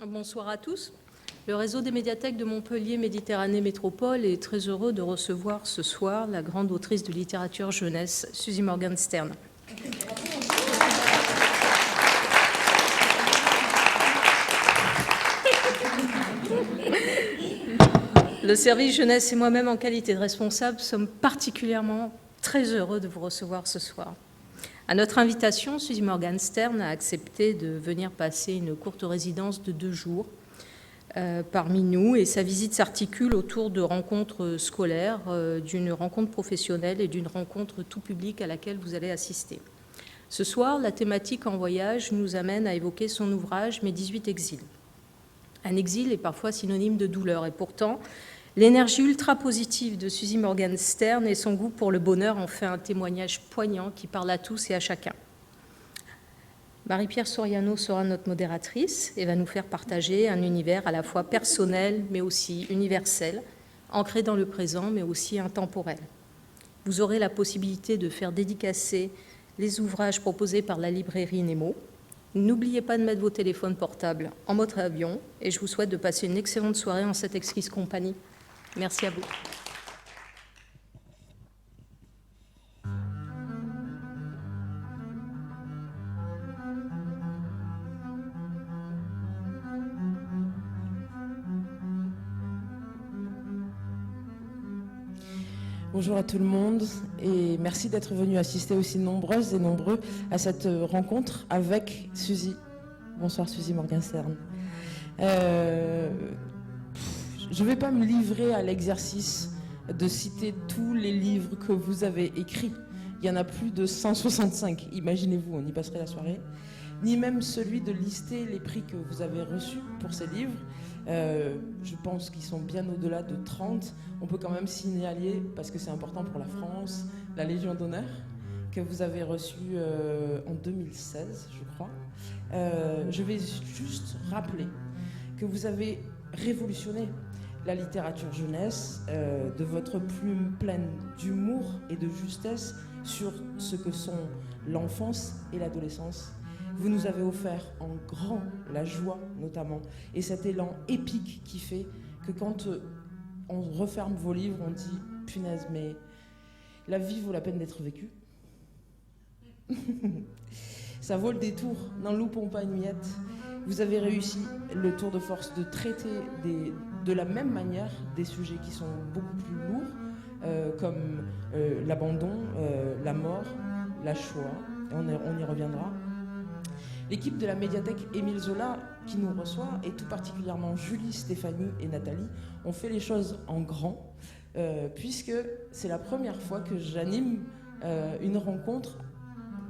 Bonsoir à tous. Le réseau des médiathèques de Montpellier Méditerranée Métropole est très heureux de recevoir ce soir la grande autrice de littérature jeunesse, Suzy Morgenstern. Le service jeunesse et moi-même, en qualité de responsable, sommes particulièrement très heureux de vous recevoir ce soir. À notre invitation, Suzy Morgenstern a accepté de venir passer une courte résidence de 2 jours parmi nous, et sa visite s'articule autour de rencontres scolaires, d'une rencontre professionnelle et d'une rencontre tout public à laquelle vous allez assister. Ce soir, la thématique en voyage nous amène à évoquer son ouvrage « Mes 18 exils ». Un exil est parfois synonyme de douleur, et pourtant, l'énergie ultra-positive de Suzy Morgenstern et son goût pour le bonheur en fait un témoignage poignant qui parle à tous et à chacun. Marie-Pierre Soriano sera notre modératrice et va nous faire partager un univers à la fois personnel mais aussi universel, ancré dans le présent mais aussi intemporel. Vous aurez la possibilité de faire dédicacer les ouvrages proposés par la librairie Nemo. N'oubliez pas de mettre vos téléphones portables en mode avion et je vous souhaite de passer une excellente soirée en cette exquise compagnie. Merci à vous. Bonjour à tout le monde et merci d'être venus assister aussi nombreuses et nombreux à cette rencontre avec Suzy. Bonsoir Suzy Morgenstern. Je ne vais pas me livrer à l'exercice de citer tous les livres que vous avez écrits. Il y en a plus de 165, imaginez-vous, on y passerait la soirée. Ni même celui de lister les prix que vous avez reçus pour ces livres. Je pense qu'ils sont bien au-delà de 30. On peut quand même signaler, parce que c'est important pour la France, la Légion d'honneur que vous avez reçue en 2016, je crois. Je vais juste rappeler que vous avez révolutionné la littérature jeunesse de votre plume pleine d'humour et de justesse sur ce que sont l'enfance et l'adolescence. Vous nous avez offert en grand la joie notamment et cet élan épique qui fait que quand on referme vos livres, on dit « punaise, mais la vie vaut la peine d'être vécue ». Ça vaut le détour d'un loup pompagnouillette. Vous avez réussi le tour de force de traiter de la même manière des sujets qui sont beaucoup plus lourds, comme l'abandon, la mort, la Shoah, on y reviendra. L'équipe de la médiathèque Émile Zola qui nous reçoit, et tout particulièrement Julie, Stéphanie et Nathalie, ont fait les choses en grand, puisque c'est la première fois que j'anime une rencontre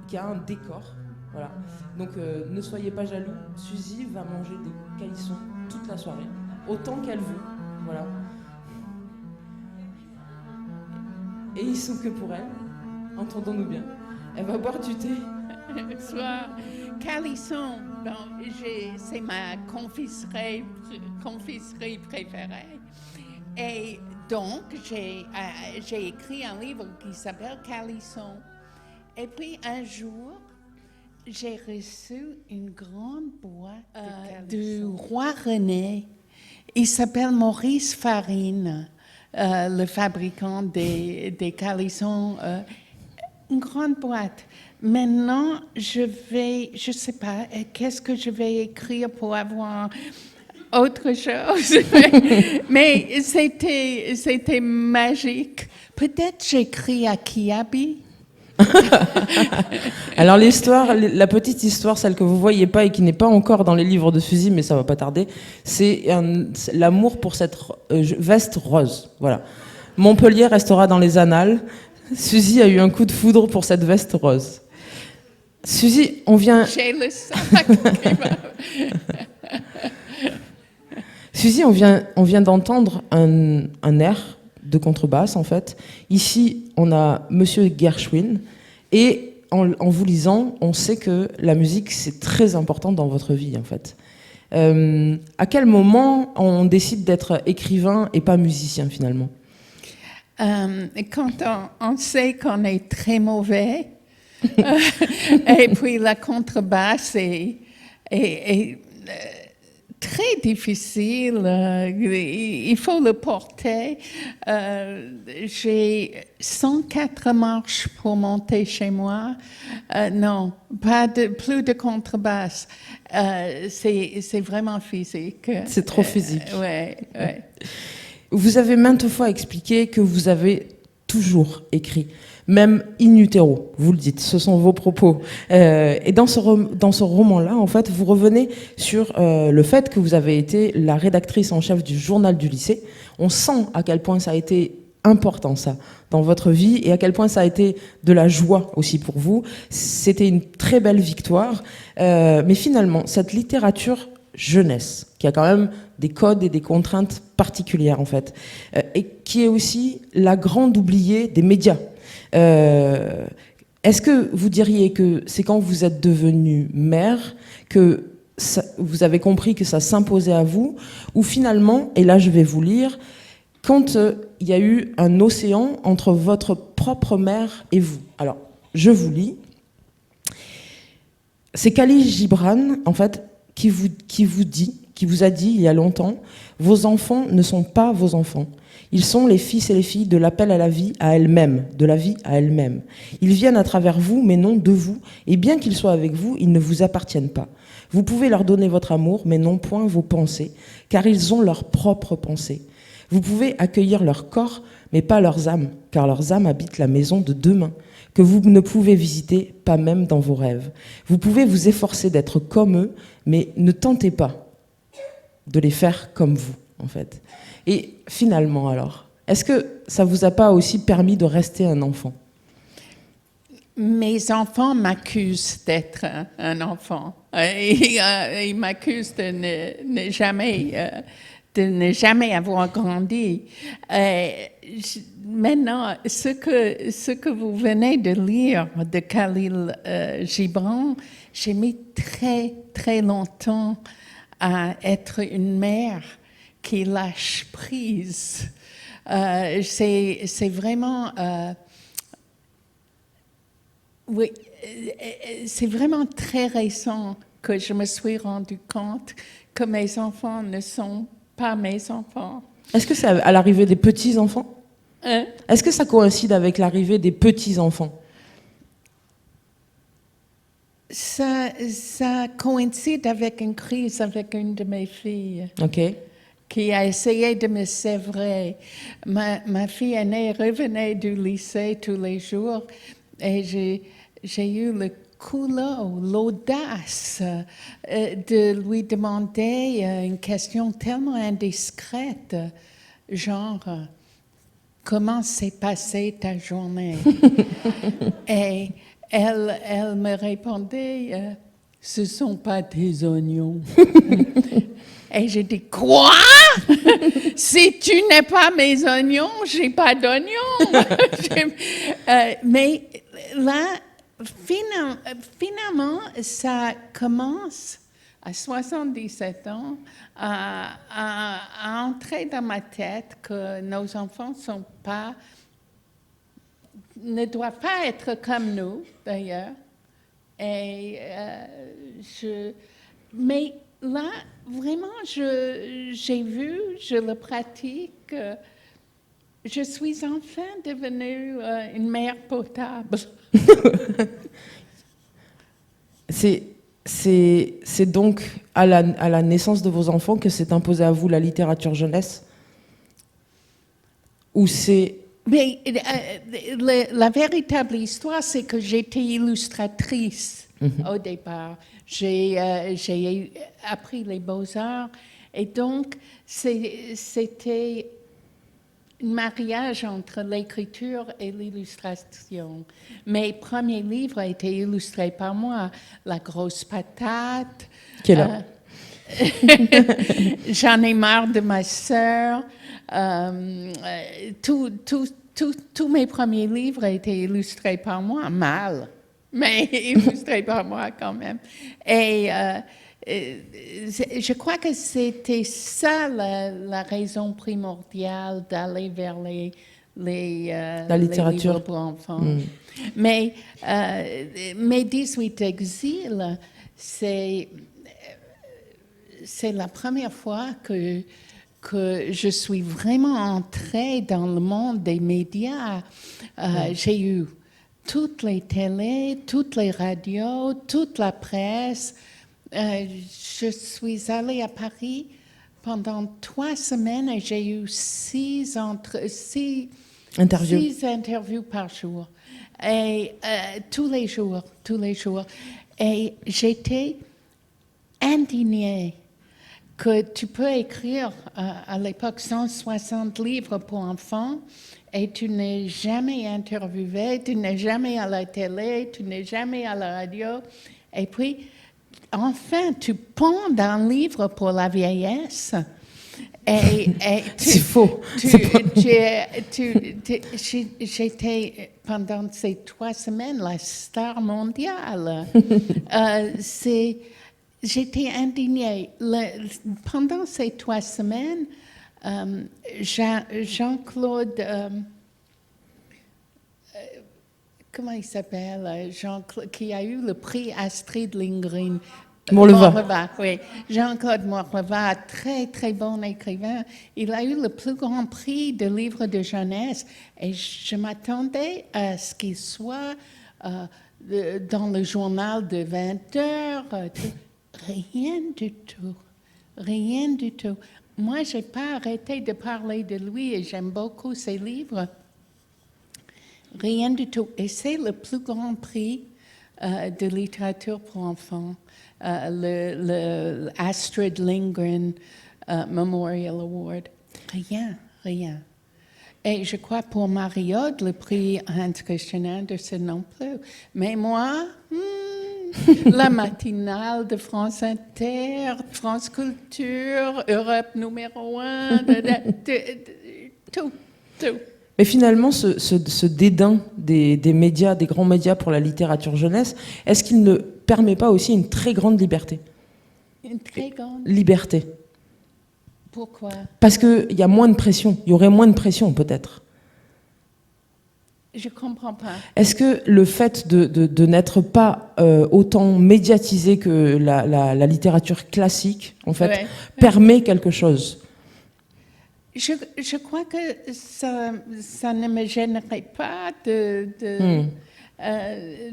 qui a un décor. Voilà. Donc ne soyez pas jaloux, Suzy va manger des calissons toute la soirée, autant qu'elle veut. Voilà. Et ils sont que pour elle, entendons-nous bien. Elle va boire du thé. Soit calisson, bon, c'est ma confiserie préférée. Et donc, j'ai écrit un livre qui s'appelle Calisson. Et puis, un jour, j'ai reçu une grande boîte du roi René. Il s'appelle Maurice Farine, le fabricant des calissons. Une grande boîte. Maintenant, je sais pas, qu'est-ce que je vais écrire pour avoir autre chose. Mais c'était magique. Peut-être j'écris à Kiabi. Alors l'histoire, la petite histoire, celle que vous voyez pas et qui n'est pas encore dans les livres de Suzy, mais ça va pas tarder, c'est l'amour pour cette veste rose. Voilà. Montpellier restera dans les annales. Suzy a eu un coup de foudre pour cette veste rose. Suzy, on vient... J'ai le sac. Suzy, on vient d'entendre un air de contrebasse, en fait. Ici, on a Monsieur Gershwin. Et en vous lisant, on sait que la musique, c'est très important dans votre vie, en fait. À quel moment on décide d'être écrivain et pas musicien, finalement ? Quand on sait qu'on est très mauvais, et puis la contrebasse est très difficile. Il faut le porter. J'ai 104 marches pour monter chez moi. Non, plus de contrebasse. C'est vraiment physique. C'est trop physique. Ouais. Vous avez maintes fois expliqué que vous avez toujours écrit, même in utero, vous le dites, ce sont vos propos. Et dans ce roman-là, en fait, vous revenez sur le fait que vous avez été la rédactrice en chef du journal du lycée. On sent à quel point ça a été important, ça, dans votre vie, et à quel point ça a été de la joie aussi pour vous. C'était une très belle victoire. Mais finalement, cette littérature jeunesse, qui a quand même des codes et des contraintes particulières, en fait, et qui est aussi la grande oubliée des médias. Est-ce que vous diriez que c'est quand vous êtes devenue mère que vous avez compris que ça s'imposait à vous, ou finalement, et là je vais vous lire, quand il y a eu un océan entre votre propre mère et vous. Alors, je vous lis. C'est Khalil Gibran, en fait, qui vous a dit il y a longtemps, vos enfants ne sont pas vos enfants. Ils sont les fils et les filles de l'appel à la vie à elle-même, de la vie à elle-même. Ils viennent à travers vous, mais non de vous. Et bien qu'ils soient avec vous, ils ne vous appartiennent pas. Vous pouvez leur donner votre amour, mais non point vos pensées, car ils ont leurs propres pensées. Vous pouvez accueillir leur corps, mais pas leurs âmes, car leurs âmes habitent la maison de demain, que vous ne pouvez visiter, pas même dans vos rêves. Vous pouvez vous efforcer d'être comme eux, mais ne tentez pas de les faire comme vous, en fait. Et finalement, alors, est-ce que ça vous a pas aussi permis de rester un enfant? Mes enfants m'accusent d'être un enfant. Ils m'accusent de ne jamais avoir grandi. Maintenant, ce que vous venez de lire de Khalil Gibran, j'ai mis très, très longtemps à être une mère qui lâche prise. C'est vraiment... oui, c'est vraiment très récent que je me suis rendu compte que mes enfants ne sont pas mes enfants. Est-ce que c'est à l'arrivée des petits-enfants? Est-ce que ça coïncide avec l'arrivée des petits-enfants? Ça coïncide avec une crise avec une de mes filles. Ok. Qui a essayé de me sévrer. Ma fille aînée revenait du lycée tous les jours et j'ai eu le culot, l'audace de lui demander une question tellement indiscrète, genre « Comment s'est passée ta journée ?» Et elle me répondait « Ce ne sont pas des oignons. » Et j'ai dit, quoi? Si tu n'es pas mes oignons, j'ai pas d'oignons. Mais là, finalement, ça commence à 77 ans à entrer dans ma tête que nos enfants ne doivent pas être comme nous, d'ailleurs. Et mais là, vraiment, j'ai vu, je le pratique. Je suis enfin devenue une mère potable. C'est donc à la naissance de vos enfants que s'est imposée à vous la littérature jeunesse? Ou c'est... Mais la véritable histoire, c'est que j'étais illustratrice au départ. J'ai appris les beaux-arts et donc c'était un mariage entre l'écriture et l'illustration. Mes premiers livres étaient illustrés par moi. La grosse patate. Qui est là. J'en ai marre de ma sœur. Tous mes premiers livres étaient illustrés par moi, mal, mais illustrés par moi quand même. Et je crois que c'était ça la raison primordiale d'aller vers la littérature les livres pour enfants. Mais mes 18 exils, c'est la première fois que je suis vraiment entrée dans le monde des médias. J'ai eu toutes les télés, toutes les radios, toute la presse. Je suis allée à Paris pendant 3 semaines et j'ai eu 6 interviews par jour. Et tous les jours. Et j'étais indignée que tu peux écrire à l'époque 160 livres pour enfants et tu n'es jamais interviewé, tu n'es jamais à la télé, tu n'es jamais à la radio. Et puis, enfin, tu ponds un livre pour la vieillesse. Et c'est faux. J'étais, pendant ces 3 semaines, la star mondiale. J'étais indignée. Pendant ces 3 semaines, Jean-Claude, comment il s'appelle, qui a eu le prix Astrid Lindgren. Morleva, oui. Jean-Claude Morleva, très, très bon écrivain. Il a eu le plus grand prix de livres de jeunesse et je m'attendais à ce qu'il soit dans le journal de 20 heures. Rien du tout. Moi, je n'ai pas arrêté de parler de lui et j'aime beaucoup ses livres. Rien du tout. Et c'est le plus grand prix de littérature pour enfants. Le Astrid Lindgren Memorial Award. Rien. Et je crois pour Mariotte, le prix Hans Christian Andersen non plus. Mais moi, la matinale de France Inter, France Culture, Europe numéro 1, tout. Mais finalement, ce dédain des médias, des grands médias pour la littérature jeunesse, est-ce qu'il ne permet pas aussi une très grande liberté ? Une très grande liberté. Pourquoi ? Parce qu'il y a moins de pression. Il y aurait moins de pression, peut-être. Je ne comprends pas. Est-ce que le fait de n'être pas autant médiatisé que la littérature classique, en fait, permet quelque chose ? Je crois que ça ne me gênerait pas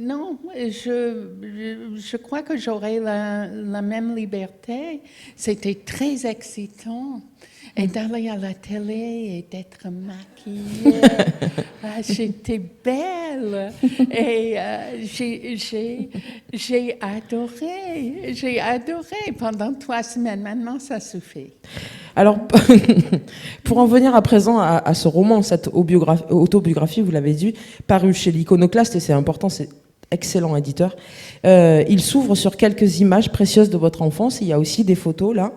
non, je crois que j'aurais la même liberté. C'était très excitant. Et d'aller à la télé et d'être maquillée. J'étais belle. Et j'ai adoré pendant 3 semaines. Maintenant, ça suffit. Alors, pour en venir à présent à ce roman, cette autobiographie, vous l'avez dit, paru chez l'Iconoclaste, et c'est important, c'est excellent éditeur. Il s'ouvre sur quelques images précieuses de votre enfance. Il y a aussi des photos là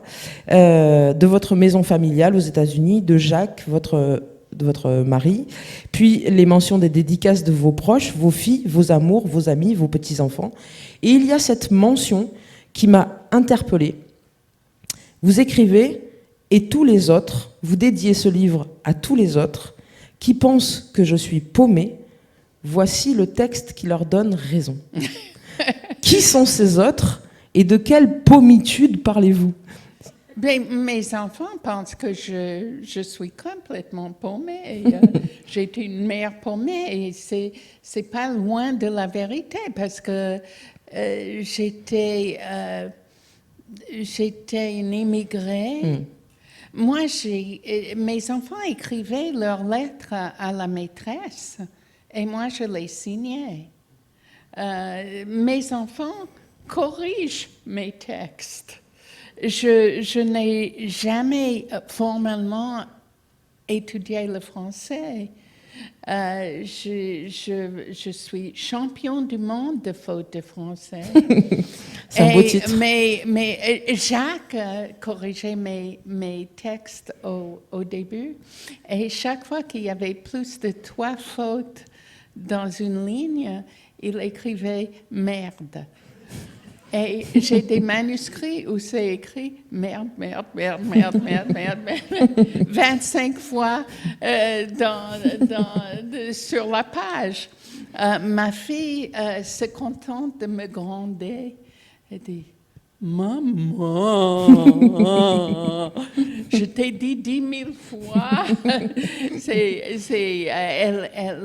de votre maison familiale aux États-Unis, de Jacques, de votre mari, puis les mentions des dédicaces de vos proches, vos filles, vos amours, vos amis, vos petits-enfants. Et il y a cette mention qui m'a interpellée. Vous écrivez « Et tous les autres », vous dédiez ce livre à tous les autres qui pensent que je suis paumée. Voici le texte qui leur donne raison. Qui sont ces autres et de quelle paumitude parlez-vous ? Mes enfants pensent que je suis complètement paumée. J'étais une mère paumée et c'est pas loin de la vérité parce que j'étais une immigrée. Moi, mes enfants écrivaient leurs lettres à la maîtresse. Et moi, je les signais. Mes enfants corrigent mes textes. Je n'ai jamais formellement étudié le français. Je suis champion du monde de faute de français. C'est un beau titre. Mais Jacques corrigeait mes textes au début. Et chaque fois qu'il y avait plus de 3 fautes dans une ligne, il écrivait « merde ». Et j'ai des manuscrits où c'est écrit « merde », 25 fois sur la page. Ma fille se contente de me gronder. Elle dit Maman, je t'ai dit 10 000 fois.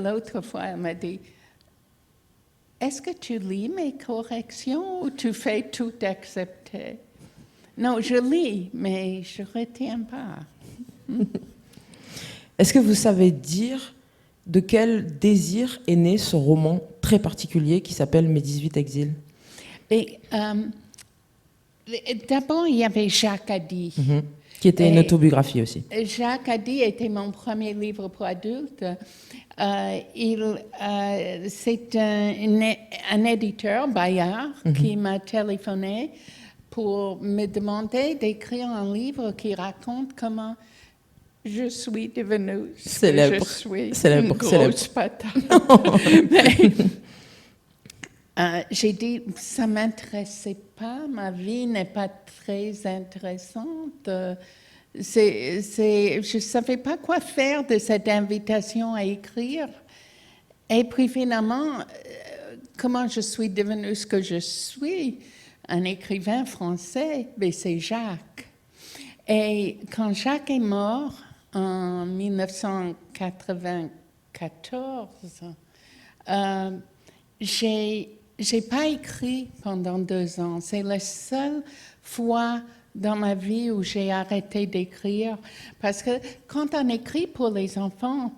L'autre fois, elle m'a dit, est-ce que tu lis mes corrections ou tu fais tout accepter? Non, je lis, mais je ne retiens pas. Est-ce que vous savez dire de quel désir est né ce roman très particulier qui s'appelle Mes 18 exils? Et, d'abord, il y avait Jacques Addy. Qui était une autobiographie aussi. Jacques Addy était mon premier livre pour adultes. C'est un éditeur, Bayard, qui m'a téléphoné pour me demander d'écrire un livre qui raconte comment je suis devenue célèbre. Je suis Célèbre. une grosse patate. J'ai dit, ça ne m'intéressait pas, ma vie n'est pas très intéressante. Je ne savais pas quoi faire de cette invitation à écrire. Et puis finalement, comment je suis devenue ce que je suis, un écrivain français, ben c'est Jacques. Et quand Jacques est mort en 1994, j'ai pas écrit pendant 2 ans. C'est la seule fois dans ma vie où j'ai arrêté d'écrire. Parce que quand on écrit pour les enfants,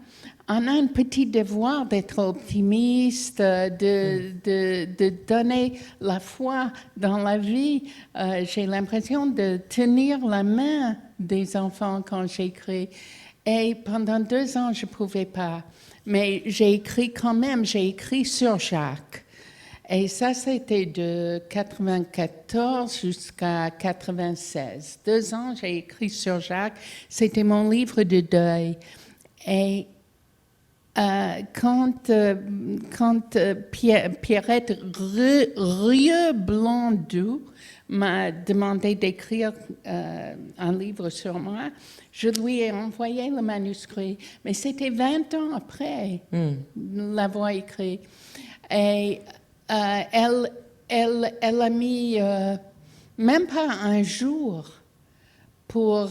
on a un petit devoir d'être optimiste, de donner la foi dans la vie. J'ai l'impression de tenir la main des enfants quand j'écris. Et pendant 2 ans, je ne pouvais pas. Mais j'ai écrit quand même, j'ai écrit sur Jacques. Et ça, c'était de 94 jusqu'à 96. 2 ans, j'ai écrit sur Jacques. C'était mon livre de deuil. Et quand Pierrette Rieux-Blandou m'a demandé d'écrire un livre sur moi, je lui ai envoyé le manuscrit. Mais c'était 20 ans après l'avoir écrit. Et elle a mis même pas un jour pour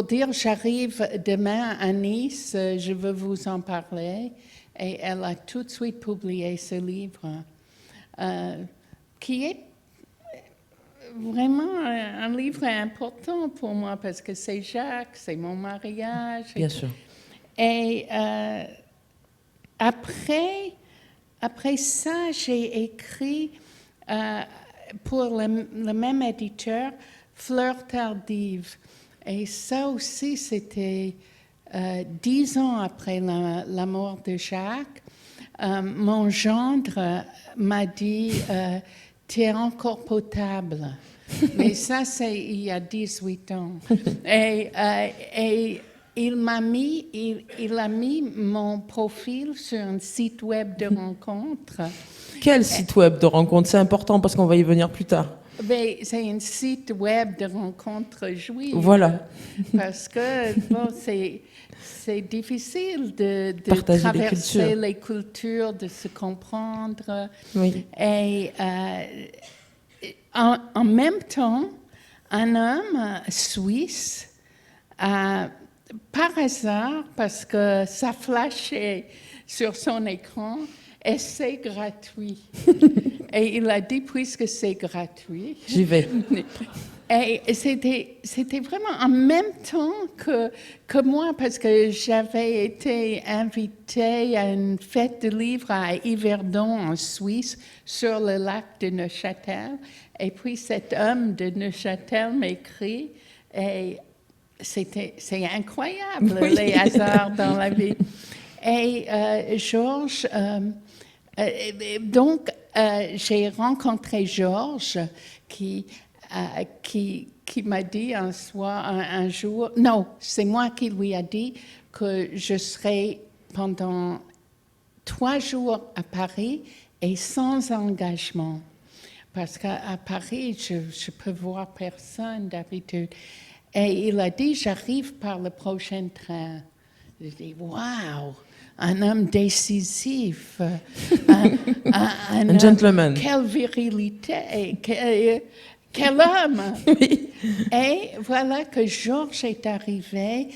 dire j'arrive demain à Nice, je veux vous en parler. Et elle a tout de suite publié ce livre, qui est vraiment un livre important pour moi parce que c'est Jacques, c'est mon mariage. Bien sûr. Et après ça, j'ai écrit pour le même éditeur, Fleur tardive. Et ça aussi, c'était 10 ans après la mort de Jacques. Mon gendre m'a dit « Tu es encore potable ». Mais ça, c'est il y a 18 ans. Et il a mis mon profil sur un site web de rencontre. Quel site web de rencontre? C'est important parce qu'on va y venir plus tard. Mais c'est un site web de rencontres juives. Voilà. Parce que bon, c'est difficile de traverser les cultures, de se comprendre. Oui. Et en même temps, un homme suisse par hasard, parce que ça flashait sur son écran, et c'est gratuit. Et il a dit, puisque c'est gratuit... J'y vais. Et c'était vraiment en même temps que moi, parce que j'avais été invitée à une fête de livres à Yverdon, en Suisse, sur le lac de Neuchâtel. Et puis cet homme de Neuchâtel m'écrit, et c'est incroyable, oui. Les hasards dans la vie. Et Georges, donc j'ai rencontré Georges qui m'a dit un jour, non, c'est moi qui lui ai dit que je serais pendant 3 jours à Paris et sans engagement. Parce qu'à Paris, je peux voir personne d'habitude. Et il a dit, j'arrive par le prochain train. J'ai dit, waouh, un homme décisif, un gentleman. Quelle virilité, Quel homme! Oui. Et voilà que Georges est arrivé.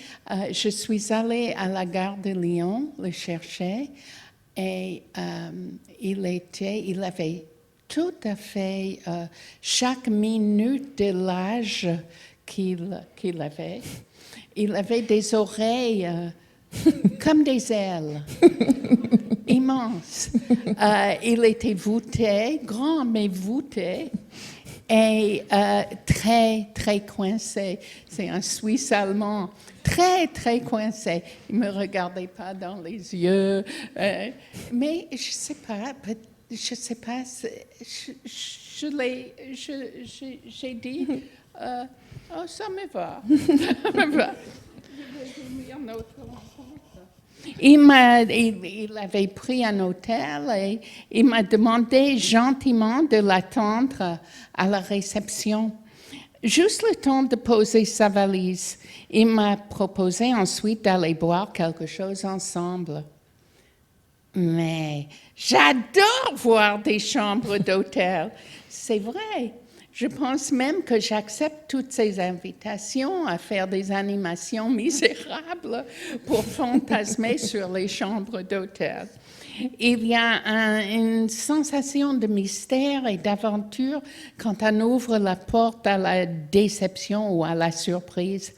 Je suis allée à la gare de Lyon le chercher et il avait tout à fait chaque minute de l'âge qu'il avait. Il avait des oreilles comme des ailes, immenses. Il était voûté, grand mais voûté. Et très, très coincé. C'est un Suisse allemand, très, très coincé. Il ne me regardait pas dans les yeux. Mais je ne sais pas, j'ai dit, oh, ça me va. Ça me va. Je vais donner un autre rencontre. Il avait pris un hôtel et il m'a demandé gentiment de l'attendre à la réception. Juste le temps de poser sa valise. Il m'a proposé ensuite d'aller boire quelque chose ensemble. Mais j'adore voir des chambres d'hôtel. C'est vrai. Je pense même que j'accepte toutes ces invitations à faire des animations misérables pour fantasmer sur les chambres d'hôtel. Il y a une sensation de mystère et d'aventure quand on ouvre la porte à la déception ou à la surprise.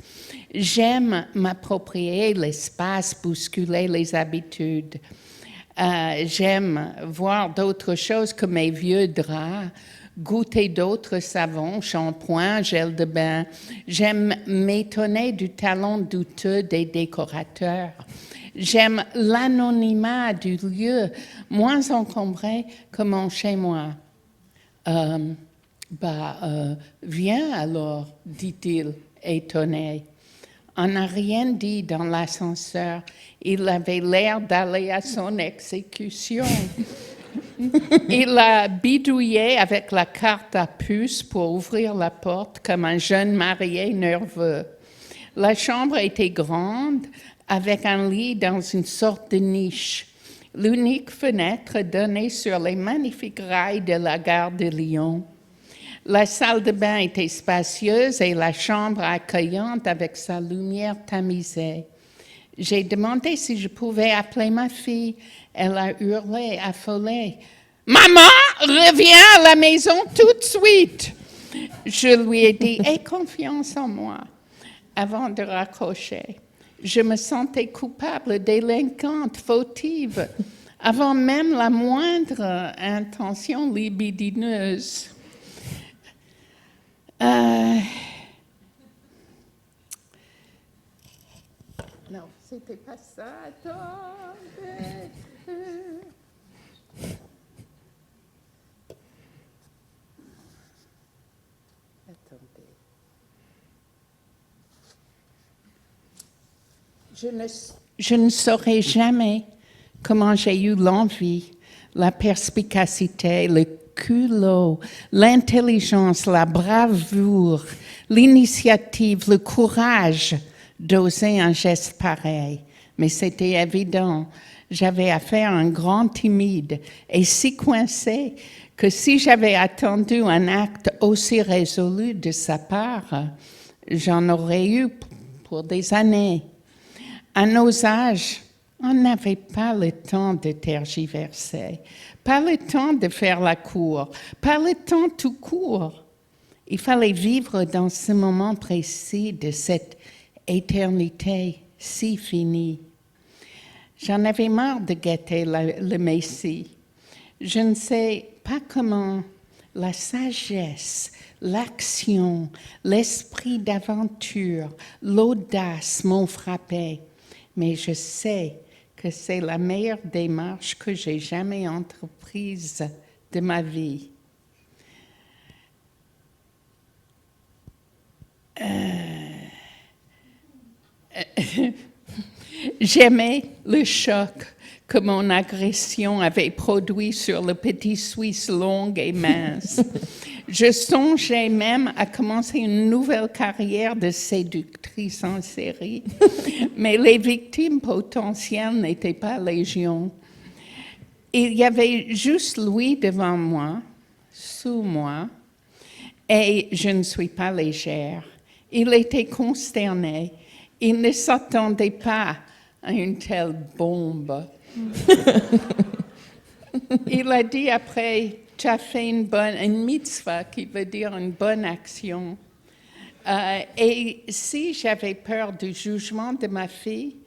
J'aime m'approprier l'espace, bousculer les habitudes. J'aime voir d'autres choses que mes vieux draps, goûter d'autres savons, shampoings, gel de bain. J'aime m'étonner du talent douteux des décorateurs. J'aime l'anonymat du lieu, moins encombré que mon chez-moi. Viens alors, dit-il, étonné. On n'a rien dit dans l'ascenseur. Il avait l'air d'aller à son exécution. Il a bidouillé avec la carte à puce pour ouvrir la porte comme un jeune marié nerveux. La chambre était grande, avec un lit dans une sorte de niche. L'unique fenêtre donnait sur les magnifiques rails de la gare de Lyon. La salle de bain était spacieuse et la chambre accueillante avec sa lumière tamisée. J'ai demandé si je pouvais appeler ma fille. Elle a hurlé, affolée. « Maman, reviens à la maison tout de suite !» Je lui ai dit « Aie confiance en moi » avant de raccrocher. Je me sentais coupable, délinquante, fautive, avant même la moindre intention libidineuse. Non, c'était pas ça. Attendez. Je ne saurais jamais comment j'ai eu l'envie, la perspicacité, le culot, l'intelligence, la bravoure, l'initiative, le courage d'oser un geste pareil. Mais c'était évident, j'avais affaire à un grand timide et si coincé que si j'avais attendu un acte aussi résolu de sa part, j'en aurais eu pour des années. À nos âges, on n'avait pas le temps de tergiverser, pas le temps de faire la cour, pas le temps tout court. Il fallait vivre dans ce moment précis de cette éternité si finie. J'en avais marre de guetter le Messie. Je ne sais pas comment la sagesse, l'action, l'esprit d'aventure, l'audace m'ont frappé. Mais je sais que c'est la meilleure démarche que j'ai jamais entreprise de ma vie. J'aimais le choc que mon agression avait produit sur le petit Suisse long et mince. Je songeais même à commencer une nouvelle carrière de séductrice en série, mais les victimes potentielles n'étaient pas légion. Il y avait juste lui devant moi, sous moi, Et je ne suis pas légère. Il était consterné. Il ne s'attendait pas à une telle bombe. Il a dit après, tu as fait une mitzvah, qui veut dire une bonne action. Et si j'avais peur du jugement de ma fille,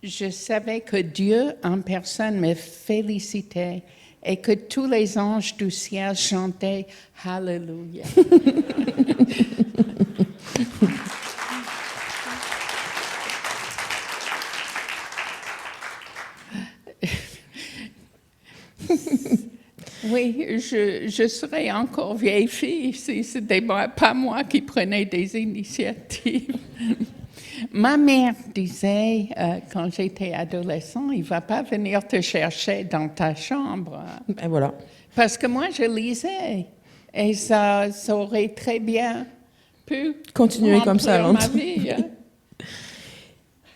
je savais que Dieu en personne me félicitait et que tous les anges du ciel chantaient Hallelujah. Oui, je serais encore vieille fille si ce n'était pas moi qui prenais des initiatives. Ma mère disait, quand j'étais adolescent, il ne va pas venir te chercher dans ta chambre. Et voilà. Parce que moi, je lisais. Et ça aurait très bien pu continuer comme ça remplir ma vie.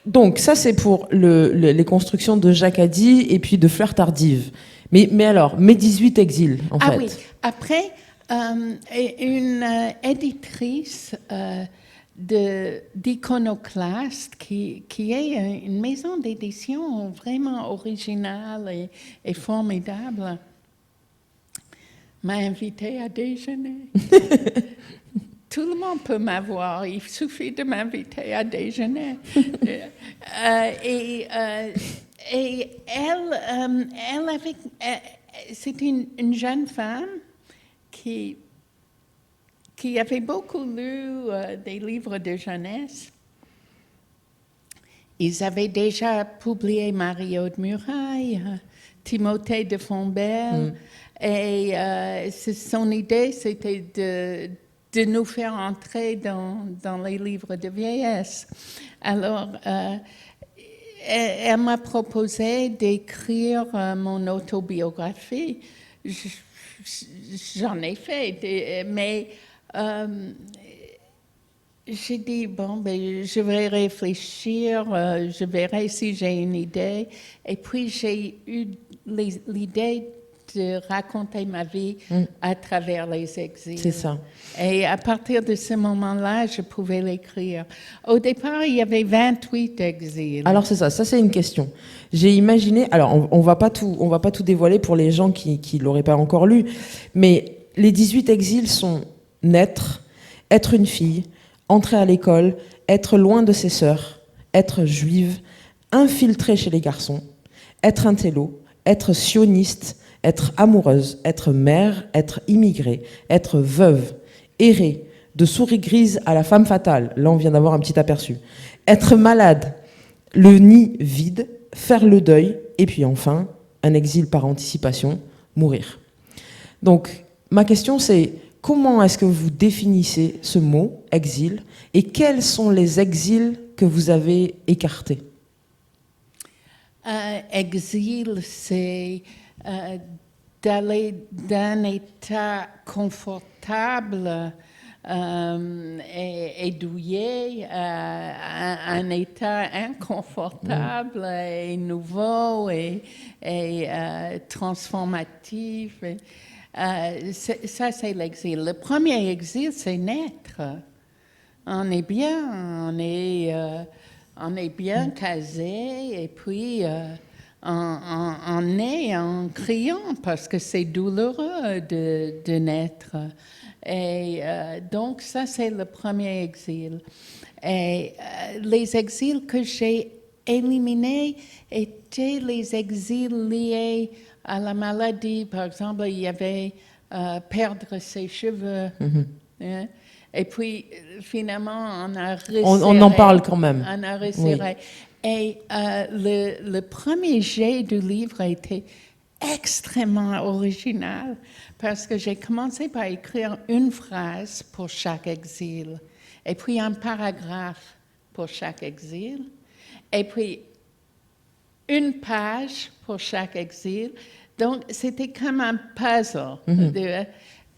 Donc, ça, c'est pour les constructions de Jacques Haddy et puis de Fleurs tardives. Mais alors, mes 18 exils, en fait. Ah oui. Après, une éditrice d'Iconoclaste, qui est une maison d'édition vraiment originale et formidable, m'a invitée à déjeuner. Tout le monde peut m'avoir, il suffit de m'inviter à déjeuner. Et elle avait, c'était une jeune femme qui avait beaucoup lu des livres de jeunesse. Ils avaient déjà publié Mario de Muraille, Timothée de Fontbelle, et son idée, c'était de nous faire entrer dans les livres de vieillesse. Alors, elle m'a proposé d'écrire mon autobiographie. J'en ai fait, mais j'ai dit, bon, ben, je vais réfléchir, je verrai si j'ai une idée. Et puis, j'ai eu l'idée de raconter ma vie à travers les exils. C'est ça. Et à partir de ce moment-là, je pouvais l'écrire. Au départ, il y avait 28 exils. Alors c'est ça c'est une question. J'ai imaginé, alors on va pas tout dévoiler pour les gens qui l'auraient pas encore lu, mais les 18 exils sont naître, être une fille, entrer à l'école, être loin de ses sœurs, être juive, infiltrée chez les garçons, être intello, être sioniste, être amoureuse, être mère, être immigrée, être veuve, errer, de souris grise à la femme fatale, là on vient d'avoir un petit aperçu, être malade, le nid vide, faire le deuil, et puis enfin, un exil par anticipation, mourir. Donc, ma question c'est, comment est-ce que vous définissez ce mot, exil, et quels sont les exils que vous avez écartés? Exil, c'est d'aller d'un état confortable et douillet à un état inconfortable et nouveau et transformatif. Ça, c'est l'exil. Le premier exil, c'est naître. On est bien, on est bien casé et puis on est en criant parce que c'est douloureux de naître. Et donc, ça, c'est le premier exil. Et les exils que j'ai éliminés étaient les exils liés à la maladie. Par exemple, il y avait perdre ses cheveux. Hein? Et puis, finalement, on a resserré. On en parle quand même. On a resserré. Oui. Et le premier jet du livre a été extrêmement original parce que j'ai commencé par écrire une phrase pour chaque exil et puis un paragraphe pour chaque exil et puis une page pour chaque exil. Donc, c'était comme un puzzle.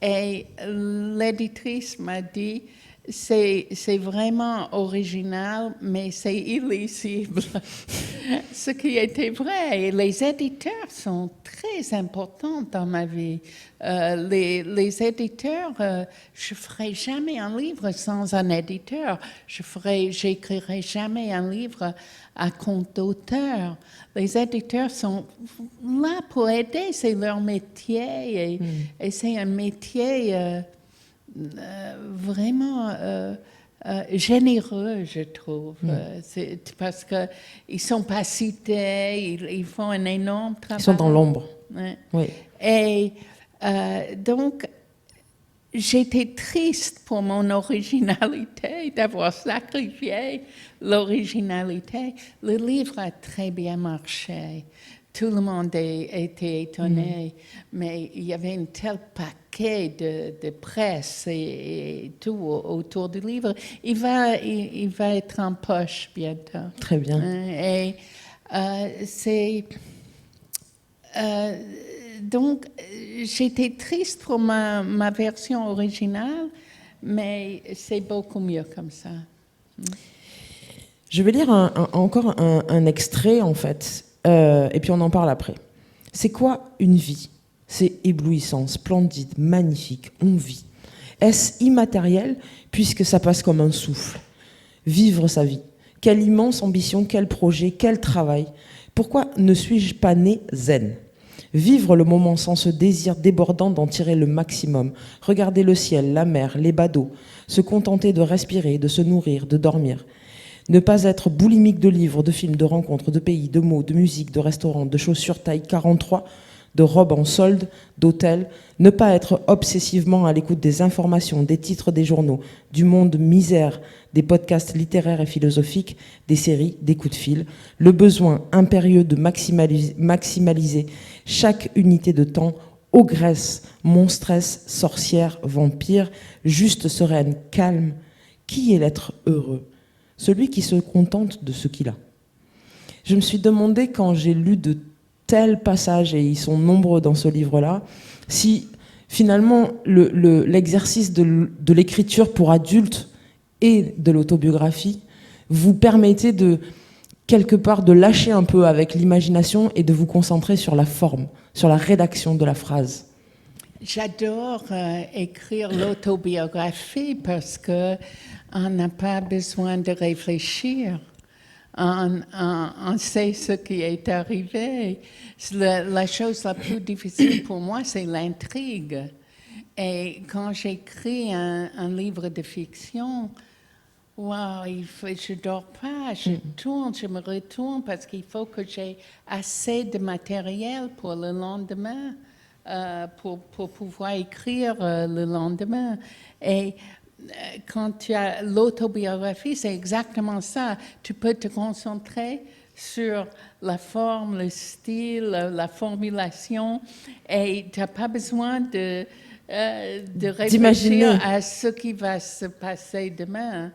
Et l'éditrice m'a dit, c'est vraiment original, mais c'est illisible. Ce qui était vrai. Et les éditeurs sont très importants dans ma vie. Les éditeurs, je ferai jamais un livre sans un éditeur. J'écrirai jamais un livre à compte d'auteur. Les éditeurs sont là pour aider, c'est leur métier et c'est un métier vraiment généreux, je trouve. C'est parce qu'ils ne sont pas cités, ils font un énorme travail. Ils sont dans l'ombre. Ouais. Oui. Et donc, j'étais triste pour mon originalité, d'avoir sacrifié l'originalité. Le livre a très bien marché. Tout le monde était étonné, mais il y avait un tel paquet de presse et tout autour du livre. Il va être en poche bientôt. Très bien. Et donc, j'étais triste pour ma version originale, mais c'est beaucoup mieux comme ça. Je vais lire encore un extrait, en fait, et puis on en parle après. C'est quoi une vie? C'est éblouissant, splendide, magnifique, on vit. Est-ce immatériel, puisque ça passe comme un souffle? Vivre sa vie. Quelle immense ambition, quel projet, quel travail. Pourquoi ne suis-je pas né zen? Vivre le moment sans ce désir débordant d'en tirer le maximum. Regarder le ciel, la mer, les badauds. Se contenter de respirer, de se nourrir, de dormir. Ne pas être boulimique de livres, de films, de rencontres, de pays, de mots, de musique, de restaurants, de chaussures taille 43, de robes en solde, d'hôtels. Ne pas être obsessivement à l'écoute des informations, des titres des journaux, du monde misère, des podcasts littéraires et philosophiques, des séries, des coups de fil. Le besoin impérieux de maximaliser chaque unité de temps, ogresse, monstresse, sorcière, vampire, juste, sereine, calme. Qui est l'être heureux? Celui qui se contente de ce qu'il a. Je me suis demandé, quand j'ai lu de tels passages, et ils sont nombreux dans ce livre-là, si finalement l'exercice de l'écriture pour adultes et de l'autobiographie vous permettait de, quelque part, de lâcher un peu avec l'imagination et de vous concentrer sur la forme, sur la rédaction de la phrase. J'adore écrire l'autobiographie parce que on n'a pas besoin de réfléchir. On sait ce qui est arrivé. La chose la plus difficile pour moi, c'est l'intrigue. Et quand j'écris un livre de fiction, wow, je ne dors pas, je tourne, je me retourne parce qu'il faut que j'ai assez de matériel pour le lendemain, pour pouvoir écrire le lendemain. Et quand tu as l'autobiographie, c'est exactement ça. Tu peux te concentrer sur la forme, le style, la formulation, et tu n'as pas besoin de réfléchir à ce qui va se passer demain.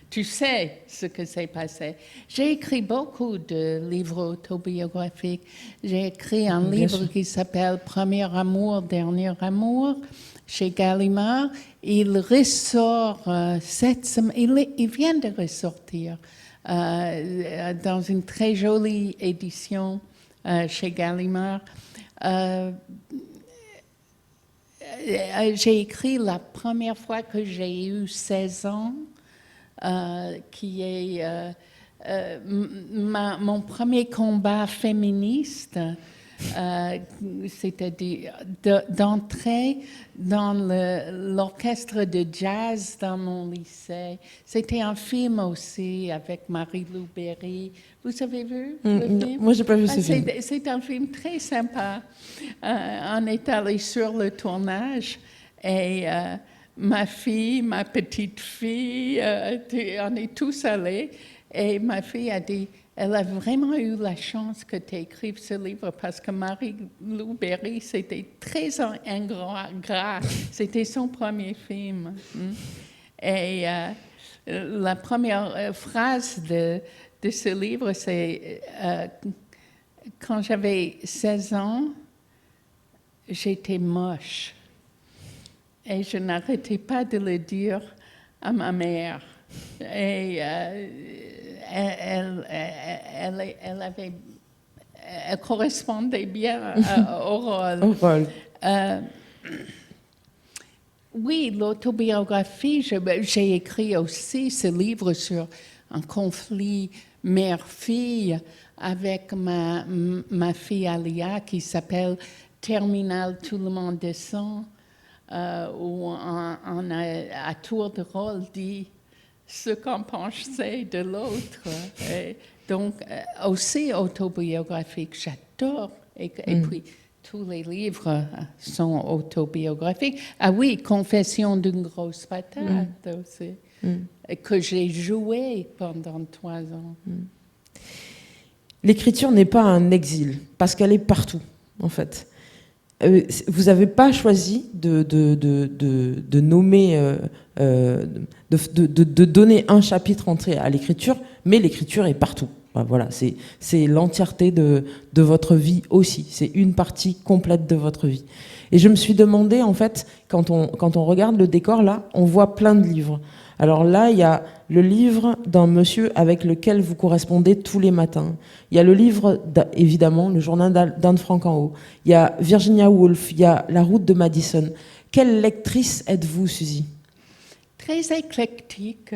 Tu sais ce que s'est passé. J'ai écrit beaucoup de livres autobiographiques. J'ai écrit un livre qui s'appelle « Premier amour, dernier amour » chez Gallimard. Il ressort cette semaine, il vient de ressortir dans une très jolie édition chez Gallimard. J'ai écrit la première fois que j'ai eu 16 ans, qui est mon premier combat féministe. C'est-à-dire d'entrer dans l'orchestre de jazz dans mon lycée. C'était un film aussi avec Marie-Lou Berry. Vous avez vu le film? Moi, je n'ai pas vu ce film. C'est un film très sympa. On est allé sur le tournage et ma fille, ma petite fille, on est tous allés et ma fille a dit: elle a vraiment eu la chance que tu écrives ce livre parce que Marie-Lou Berry, c'était très ingrat. C'était son premier film. Et la première phrase de ce livre, c'est quand j'avais 16 ans, j'étais moche. Et je n'arrêtais pas de le dire à ma mère. Et elle correspondait bien au rôle. Au rôle. Oui, l'autobiographie, j'ai écrit aussi ce livre sur un conflit mère-fille avec ma fille Alia qui s'appelle Terminal, tout le monde descend, où on a à tour de rôle dit ce qu'on pensait de l'autre. Et donc, aussi autobiographique, j'adore. Et puis, tous les livres sont autobiographiques. Ah oui, Confession d'une grosse patate aussi, que j'ai joué pendant 3 ans. L'écriture n'est pas un exil, parce qu'elle est partout, en fait. Vous n'avez pas choisi de nommer, de donner un chapitre entier à l'écriture, mais l'écriture est partout. Voilà, c'est l'entièreté de votre vie aussi. C'est une partie complète de votre vie. Et je me suis demandé, en fait, quand on regarde le décor, là, on voit plein de livres. Alors là, il y a le livre d'un monsieur avec lequel vous correspondez tous les matins. Il y a le livre, évidemment, le journal d'Anne Frank en haut. Il y a Virginia Woolf, il y a La route de Madison. Quelle lectrice êtes-vous, Suzy? Très éclectique.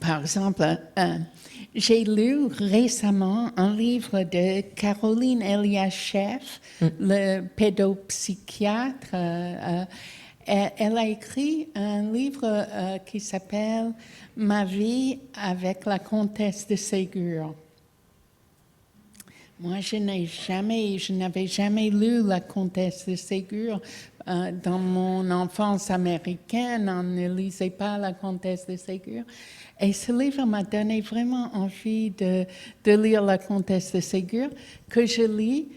Par exemple, j'ai lu récemment un livre de Caroline Eliascheff, le pédopsychiatre. Elle a écrit un livre qui s'appelle « Ma vie avec la comtesse de Ségur ». Moi, je n'avais jamais lu la comtesse de Ségur. Dans mon enfance américaine, on ne lisait pas la comtesse de Ségur. Et ce livre m'a donné vraiment envie de lire la comtesse de Ségur, que je lis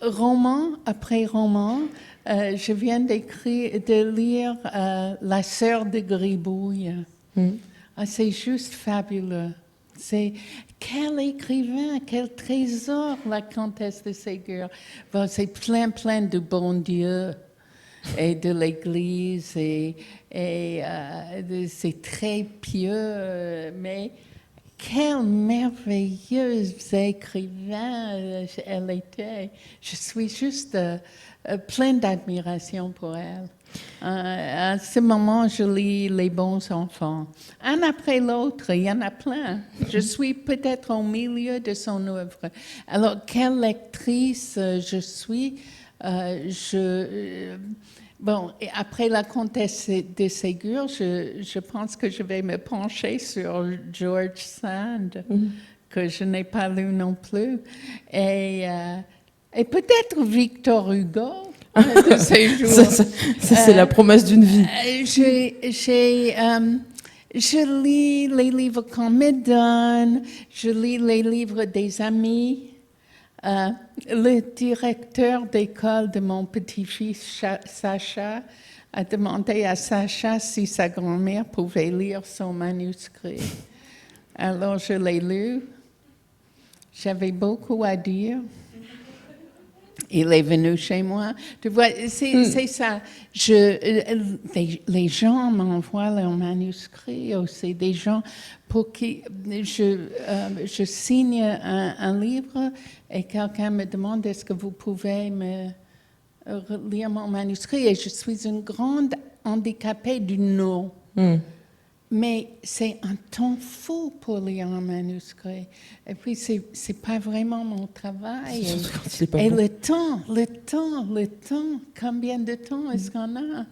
roman après roman. Je viens de lire La sœur de Gribouille. C'est juste fabuleux. Quel écrivain, quel trésor, la comtesse de Ségur. Bon, c'est plein de bon Dieu et de l'Église et c'est très pieux, mais quel merveilleux écrivain elle était. Je suis juste pleine d'admiration pour elle. À ce moment, je lis Les bons enfants. Un après l'autre, il y en a plein. Je suis peut-être au milieu de son œuvre. Alors, quelle lectrice je suis? Bon, et après la comtesse de Ségur, je pense que je vais me pencher sur George Sand, que je n'ai pas lu non plus. Et peut-être Victor Hugo. De ces jours. Ça, c'est la promesse d'une vie. Je lis les livres qu'on me donne, je lis les livres des amis. Le directeur d'école de mon petit-fils, Sacha, a demandé à Sacha si sa grand-mère pouvait lire son manuscrit. Alors, je l'ai lu. J'avais beaucoup à dire. Il est venu chez moi. Tu vois, c'est ça. Les gens m'envoient leurs manuscrits aussi. Des gens pour qui je signe un livre et quelqu'un me demande est-ce que vous pouvez me lire mon manuscrit. Et je suis une grande handicapée du nom. Mais c'est un temps fou pour lire un manuscrit. Et puis, c'est pas vraiment mon travail. Et le temps, combien de temps est-ce qu'on a?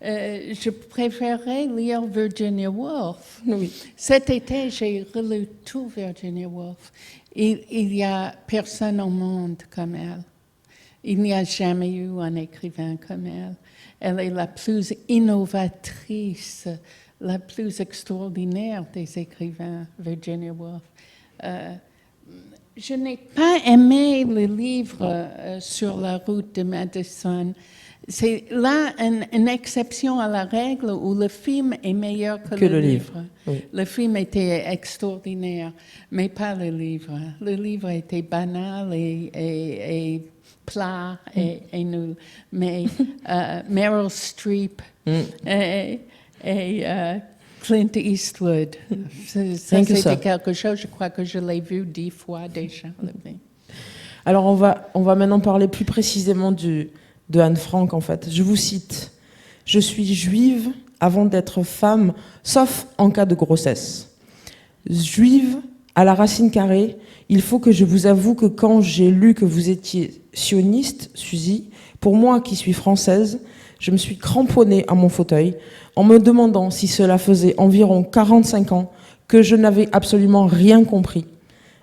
Je préférerais lire Virginia Woolf. Oui. Cet été, j'ai relu tout Virginia Woolf. Il n'y a personne au monde comme elle. Il n'y a jamais eu un écrivain comme elle. Elle est la plus innovatrice, la plus extraordinaire des écrivains, Virginia Woolf. Je n'ai pas aimé le livre sur la route de Madison. C'est là une exception à la règle où le film est meilleur que le livre. Oui. Le film était extraordinaire, mais pas le livre. Le livre était banal et plat et nul. Mais Meryl Streep... et Clint Eastwood. Ça Rien que ça. c'était quelque chose, je crois que je l'ai vu 10 fois déjà. Alors on va maintenant parler plus précisément de Anne Frank en fait. Je vous cite. Je suis juive avant d'être femme, sauf en cas de grossesse. Juive à la racine carrée, il faut que je vous avoue que quand j'ai lu que vous étiez sioniste, Suzy, pour moi qui suis française, je me suis cramponnée à mon fauteuil en me demandant si cela faisait environ 45 ans que je n'avais absolument rien compris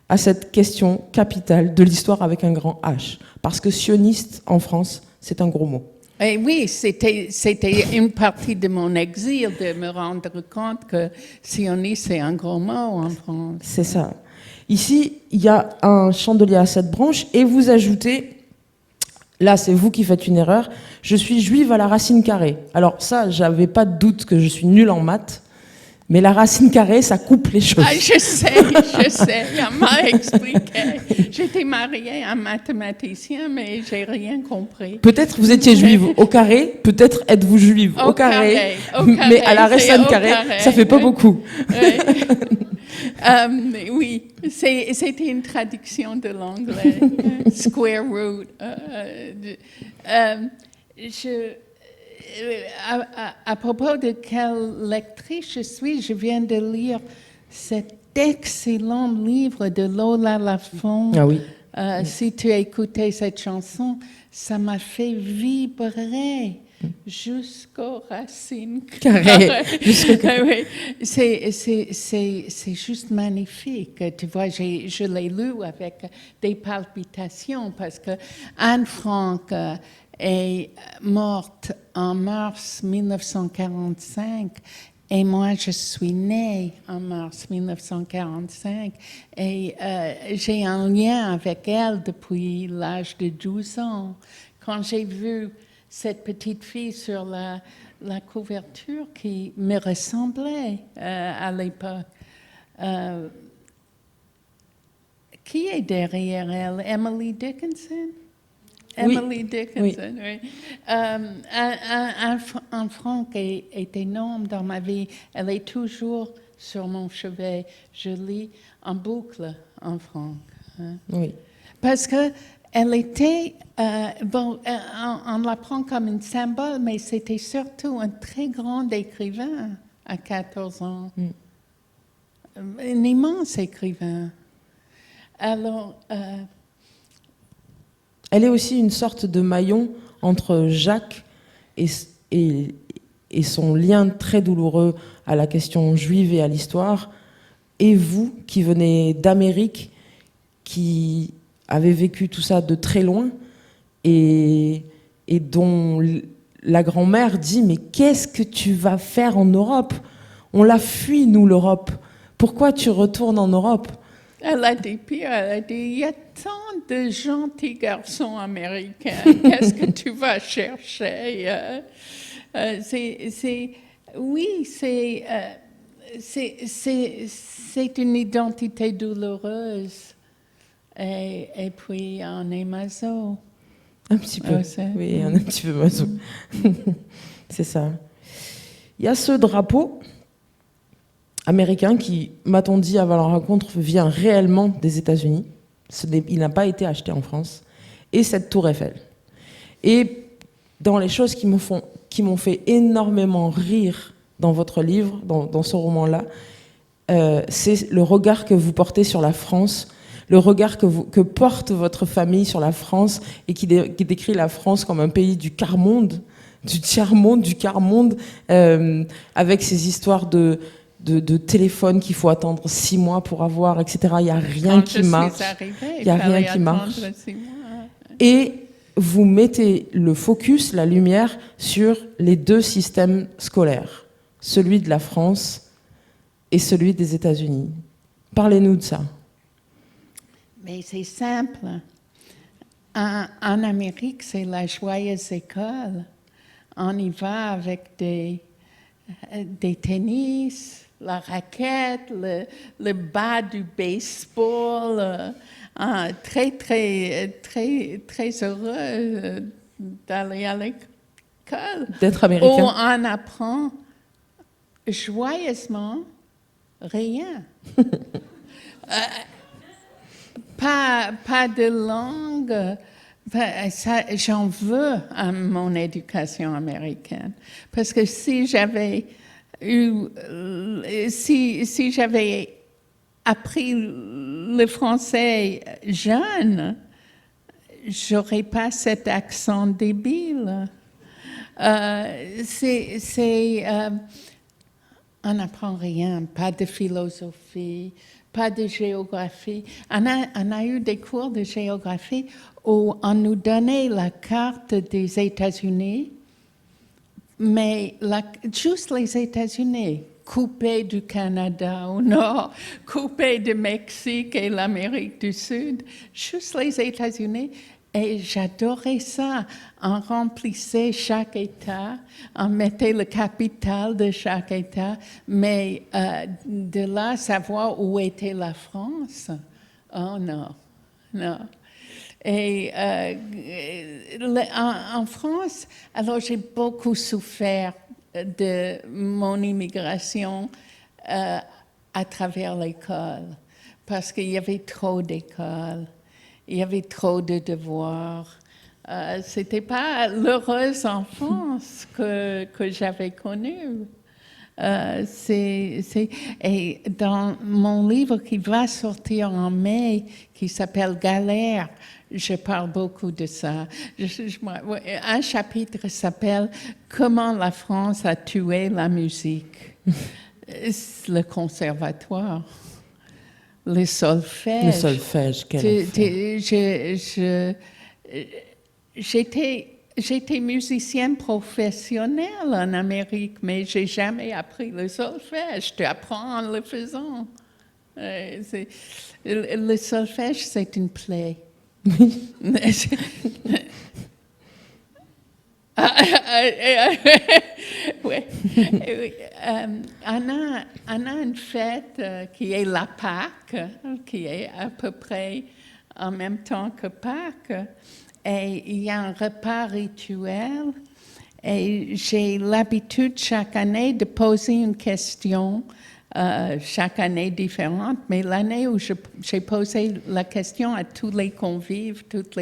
à cette question capitale de l'histoire avec un grand H. Parce que sioniste en France, c'est un gros mot. Et oui, c'était une partie de mon exil de me rendre compte que sioniste, c'est un gros mot en France. C'est ça. Ici, il y a un chandelier à 7 branches et vous ajoutez, là c'est vous qui faites une erreur, je suis juive à la racine carrée. Alors ça, j'avais pas de doute que je suis nulle en maths, mais la racine carrée, ça coupe les choses. Ah, je sais, on m'a expliqué. J'étais mariée à un mathématicien, mais j'ai rien compris. Peut-être vous étiez juive au carré, peut-être êtes-vous juive au carré, mais à la racine carrée, ça fait pas beaucoup. Oui, c'était une traduction de l'anglais, square root. À propos de quelle lectrice je suis, je viens de lire cet excellent livre de Lola Lafont. Ah oui. Si tu as écouté cette chanson, ça m'a fait vibrer jusqu'aux racines Carré. Oui. C'est juste magnifique. Tu vois, je l'ai lu avec des palpitations parce que Anne Frank est morte en mars 1945 et moi je suis née en mars 1945 et j'ai un lien avec elle depuis l'âge de 12 ans. Quand j'ai vu cette petite fille sur la couverture qui me ressemblait à l'époque, qui est derrière elle? Emily Dickinson? Oui. Emily Dickinson, oui. Anne Frank est énorme dans ma vie. Elle est toujours sur mon chevet. Je lis en boucle Anne Frank. Hein. Oui. Parce que elle était, on la prend comme un symbole, mais c'était surtout un très grand écrivain à 14 ans. Un immense écrivain. Alors, elle est aussi une sorte de maillon entre Jacques et son lien très douloureux à la question juive et à l'histoire, et vous qui venez d'Amérique, qui avez vécu tout ça de très loin, et dont la grand-mère dit « Mais qu'est-ce que tu vas faire en Europe ? On l'a fui, nous, l'Europe. Pourquoi tu retournes en Europe ?» Elle a dit pire, elle a dit, il y a tant de gentils garçons américains, qu'est-ce que tu vas chercher? C'est une identité douloureuse. Et puis on est maso. Un petit peu, oui, un petit peu maso. C'est ça. Il y a ce drapeau américain qui, m'a-t-on dit avant la rencontre, vient réellement des États-Unis. Il n'a pas été acheté en France. Et cette tour Eiffel. Et dans les choses qui m'ont fait énormément rire dans votre livre, dans ce roman-là, c'est le regard que vous portez sur la France, le regard que porte votre famille sur la France et qui décrit la France comme un pays du quart-monde, du tiers-monde, du quart-monde, avec ces histoires de téléphone qu'il faut attendre 6 mois pour avoir, etc. Il n'y a rien qui marche. Il n'y a rien qui marche. Et vous mettez le focus, la lumière, sur les 2 systèmes scolaires, celui de la France et celui des États-Unis. Parlez-nous de ça. Mais c'est simple. En Amérique, c'est la joyeuse école. On y va avec des tennis, la raquette, le bas du baseball, très, très, très, très heureux d'aller à l'école. D'être américain. Où on apprend joyeusement, rien. Pas de langue. J'en veux à mon éducation américaine. Parce que si j'avais appris le français jeune, j'aurais pas cet accent débile. On n'apprend rien, pas de philosophie, pas de géographie. On a eu des cours de géographie où on nous donnait la carte des États-Unis, mais juste les États-Unis, coupés du Canada au nord, coupés du Mexique et l'Amérique du Sud, juste les États-Unis. Et j'adorais ça. On remplissait chaque État, on mettait le capital de chaque État, mais de là, savoir où était la France, oh non, non. Et en France, alors j'ai beaucoup souffert de mon immigration à travers l'école, parce qu'il y avait trop d'écoles. Il y avait trop de devoirs. C'était pas l'heureuse enfance que j'avais connue. Et dans mon livre qui va sortir en mai, qui s'appelle Galère, je parle beaucoup de ça. Un chapitre s'appelle « Comment la France a tué la musique ». Le conservatoire. Le solfège. Le solfège, quel J'étais musicienne professionnelle en Amérique, mais j'ai jamais appris le solfège. Tu apprends en le faisant. Le solfège, c'est une plaie. Oui. On a une fête qui est la Pâques, qui est à peu près en même temps que Pâques. Et il y a un repas rituel. Et j'ai l'habitude chaque année de poser une question, chaque année différente. Mais l'année où j'ai posé la question à tous les convives, tous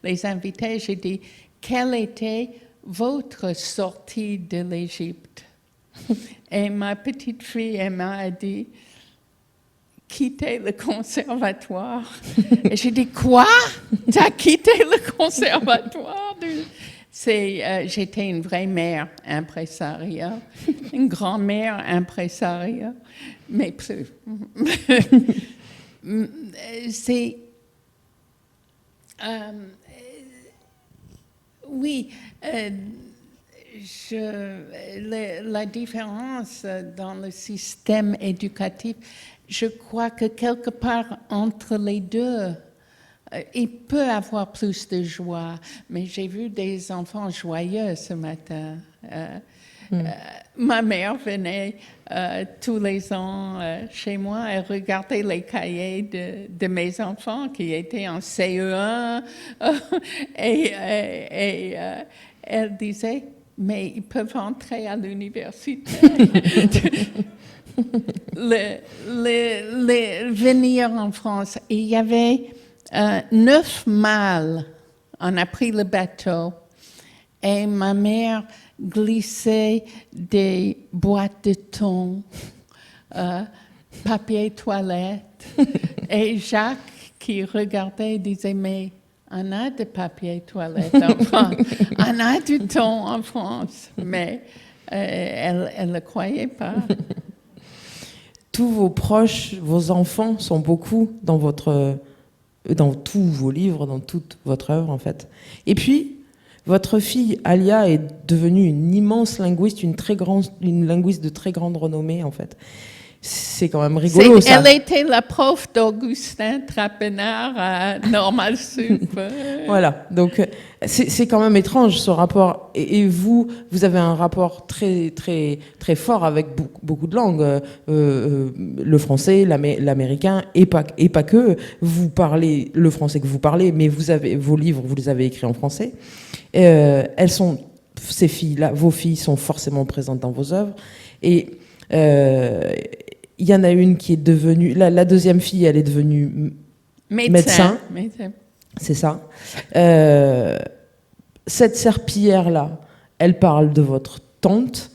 les invités, j'ai dit « Quelle était votre sortie de l'Égypte ?» Et ma petite fille Emma a dit « Quitter le conservatoire ». Et j'ai dit « Quoi? Tu as quitté le conservatoire ?» J'étais une vraie mère impresaria, une grand-mère impresaria, mais plus. Oui, la différence dans le système éducatif, je crois que quelque part entre les deux, il peut y avoir plus de joie, mais j'ai vu des enfants joyeux ce matin. Ma mère venait tous les ans chez moi et regardait les cahiers de mes enfants qui étaient en CE1 et elle disait « mais ils peuvent entrer à l'université ». Venir en France, il y avait 9 mâles. On a pris le bateau et ma mère glissait des boîtes de thon, papier toilette. Et Jacques, qui regardait, disait « mais on a de papier toilette en France, on a du thon en France ». Mais elle ne le croyait pas. Tous vos proches, vos enfants sont beaucoup dans tous vos livres, dans toute votre œuvre en fait. Et puis, votre fille Alia est devenue une immense linguiste, une linguiste de très grande renommée en fait. C'est quand même rigolo ça. Elle était la prof d'Augustin Trapenard à Normal Sup. Voilà, donc c'est quand même étrange ce rapport. Et vous avez un rapport très très très fort avec beaucoup de langues, le français, l'américain et pas que. Vous parlez le français que vous parlez, mais vos livres vous les avez écrits en français. Elles sont ces filles-là, vos filles sont forcément présentes dans vos œuvres. Et il y en a une qui est devenue... La deuxième fille, elle est devenue médecin. C'est ça. Cette serpillière-là, elle parle de votre tante,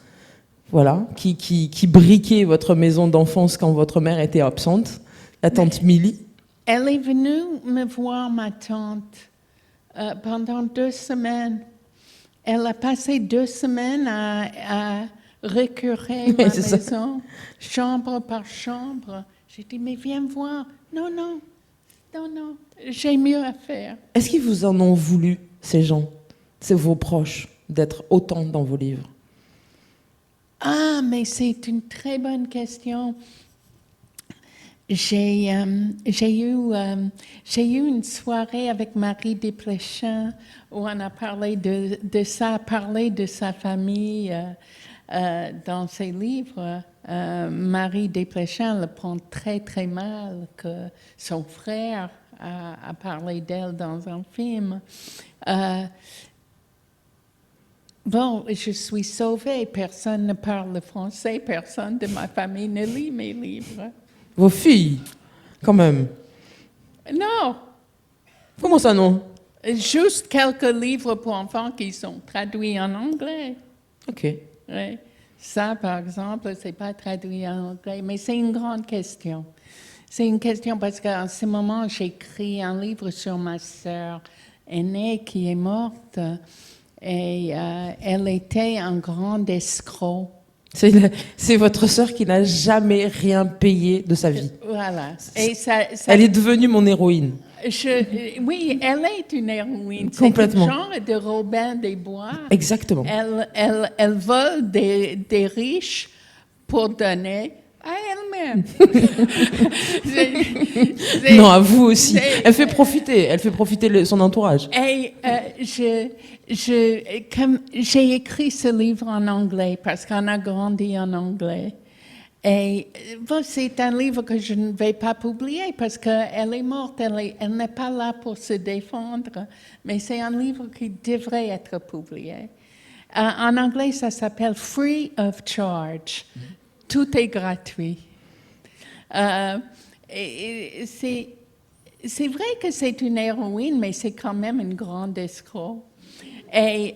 voilà, qui briquait votre maison d'enfance quand votre mère était absente, la tante Millie. Elle est venue me voir, ma tante, pendant 2 semaines. Elle a passé 2 semaines à récurer ma maison, chambre par chambre. J'ai dit, mais viens voir. Non, j'ai mieux à faire. Est-ce qu'ils vous en ont voulu, ces gens, c'est vos proches, d'être autant dans vos livres? Ah, mais c'est une très bonne question. J'ai eu une soirée avec Marie Desplechin où on a parlé de ça, parlé de sa famille dans ses livres. Marie Desplechin le prend très très mal que son frère a parlé d'elle dans un film. Bon, je suis sauvée. Personne ne parle français. Personne de ma famille ne lit mes livres. Vos filles, quand même. Non. Comment ça, non? Juste quelques livres pour enfants qui sont traduits en anglais. OK. Oui. Ça, par exemple, c'est pas traduit en anglais, mais c'est une grande question. C'est une question parce qu'en ce moment, j'écris un livre sur ma sœur aînée qui est morte et elle était un grand escroc. C'est votre sœur qui n'a jamais rien payé de sa vie. Voilà. Et ça, elle est devenue mon héroïne. Oui, elle est une héroïne. Complètement. C'est le genre de Robin des Bois. Exactement. Elle vole des riches pour donner à elle-même. Non, à vous aussi. Elle fait profiter son entourage. Et comme j'ai écrit ce livre en anglais parce qu'on a grandi en anglais. Et bon, c'est un livre que je ne vais pas publier parce qu'elle est morte, elle n'est pas là pour se défendre, mais c'est un livre qui devrait être publié. En anglais, ça s'appelle Free of Charge. Tout est gratuit. C'est vrai que c'est une héroïne, mais c'est quand même une grande escroc. Et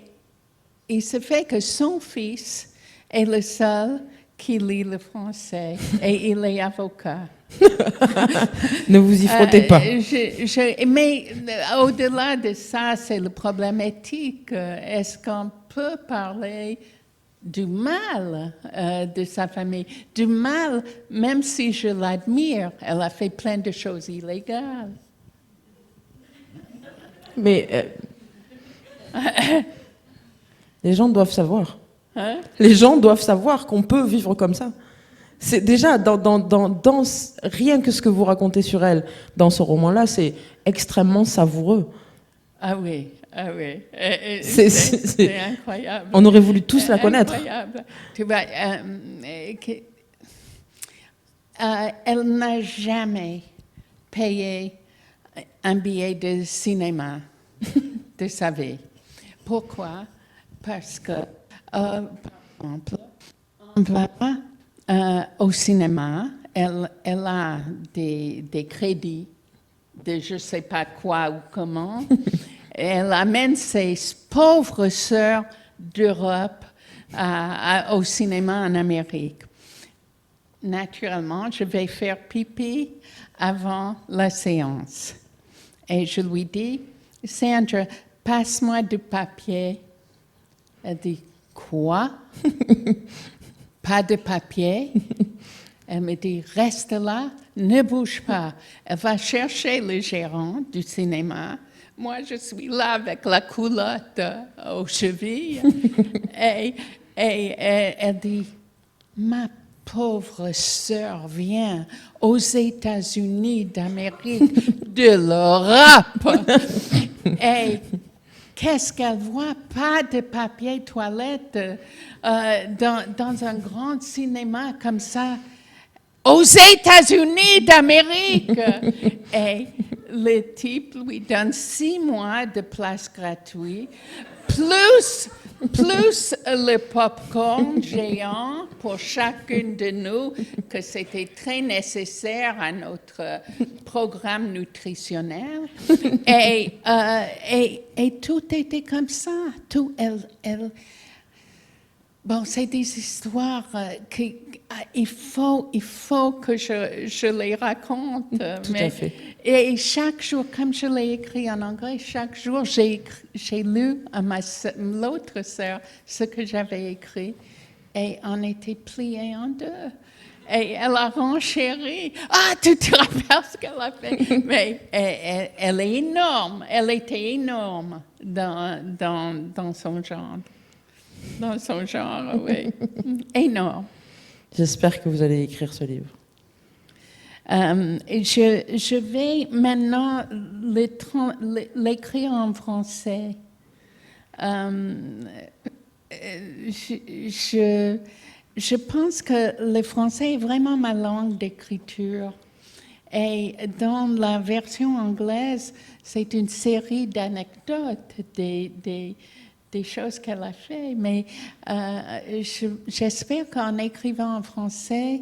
il se fait que son fils est le seul qui lit le français et il est avocat. Ne vous y frottez pas. Mais au-delà de ça, c'est le problème éthique. Est-ce qu'on peut parler du mal de sa famille? Du mal, même si je l'admire, elle a fait plein de choses illégales. Mais les gens doivent savoir. Hein? Les gens doivent savoir qu'on peut vivre comme ça. C'est déjà dans rien que ce que vous racontez sur elle dans ce roman-là, c'est extrêmement savoureux. Ah oui. C'est incroyable. On aurait voulu tous la connaître. Incroyable. Tu vois, elle n'a jamais payé un billet de cinéma de sa vie. Pourquoi? Parce que par exemple, on va au cinéma, elle a des crédits de je ne sais pas quoi ou comment. Elle amène ses pauvres sœurs d'Europe au cinéma en Amérique. Naturellement, je vais faire pipi avant la séance. Et je lui dis, Sandra, passe-moi du papier. Elle dit, quoi? Pas de papier? Elle me dit, reste là, ne bouge pas. Elle va chercher le gérant du cinéma. Moi, je suis là avec la culotte aux chevilles. et elle dit, ma pauvre sœur vient aux États-Unis d'Amérique, de l'Europe. Et qu'est-ce qu'elle voit? Pas de papier toilette dans un grand cinéma comme ça. Aux États-Unis d'Amérique! Et le type lui donne 6 mois de place gratuite, plus plus le popcorn géant pour chacune de nous, que c'était très nécessaire à notre programme nutritionnel. Et tout était comme ça. Tout, bon, c'est des histoires qu'il faut que je les raconte. Tout à fait. Et chaque jour, comme je l'ai écrit en anglais, chaque jour, j'ai lu à l'autre sœur ce que j'avais écrit. Et on était pliés en deux. Et elle a renchéri. Ah, tu te rappelles ce qu'elle a fait? Mais elle est énorme. Elle était énorme dans son genre. Dans son genre, oui. Énorme. J'espère que vous allez écrire ce livre. Je vais maintenant l'écrire en français. Je pense que le français est vraiment ma langue d'écriture. Et dans la version anglaise, c'est une série d'anecdotes, des choses qu'elle a fait. Mais j'espère qu'en écrivant en français,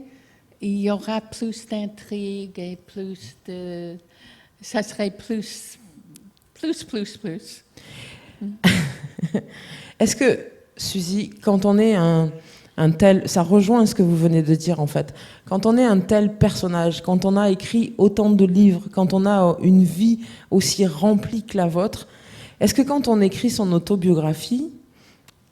il y aura plus d'intrigue et plus de... Ça serait plus. Est-ce que, Suzy, quand on est un tel... Ça rejoint ce que vous venez de dire, en fait. Quand on est un tel personnage, quand on a écrit autant de livres, quand on a une vie aussi remplie que la vôtre, est-ce que quand on écrit son autobiographie,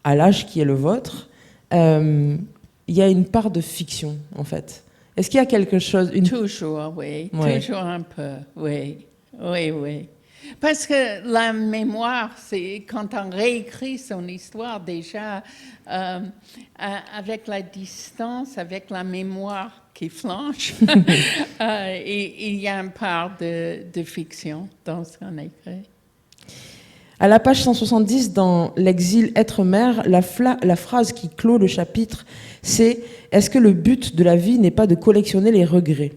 à l'âge qui est le vôtre, il y a une part de fiction, en fait? Est-ce qu'il y a quelque chose... Toujours, oui. Toujours un peu, oui. Oui. Parce que la mémoire, c'est quand on réécrit son histoire déjà, avec la distance, avec la mémoire qui flanche, il y a une part de fiction dans ce qu'on écrit. À la page 170, dans L'exil être mère, la phrase qui clôt le chapitre, c'est « Est-ce que le but de la vie n'est pas de collectionner les regrets ?»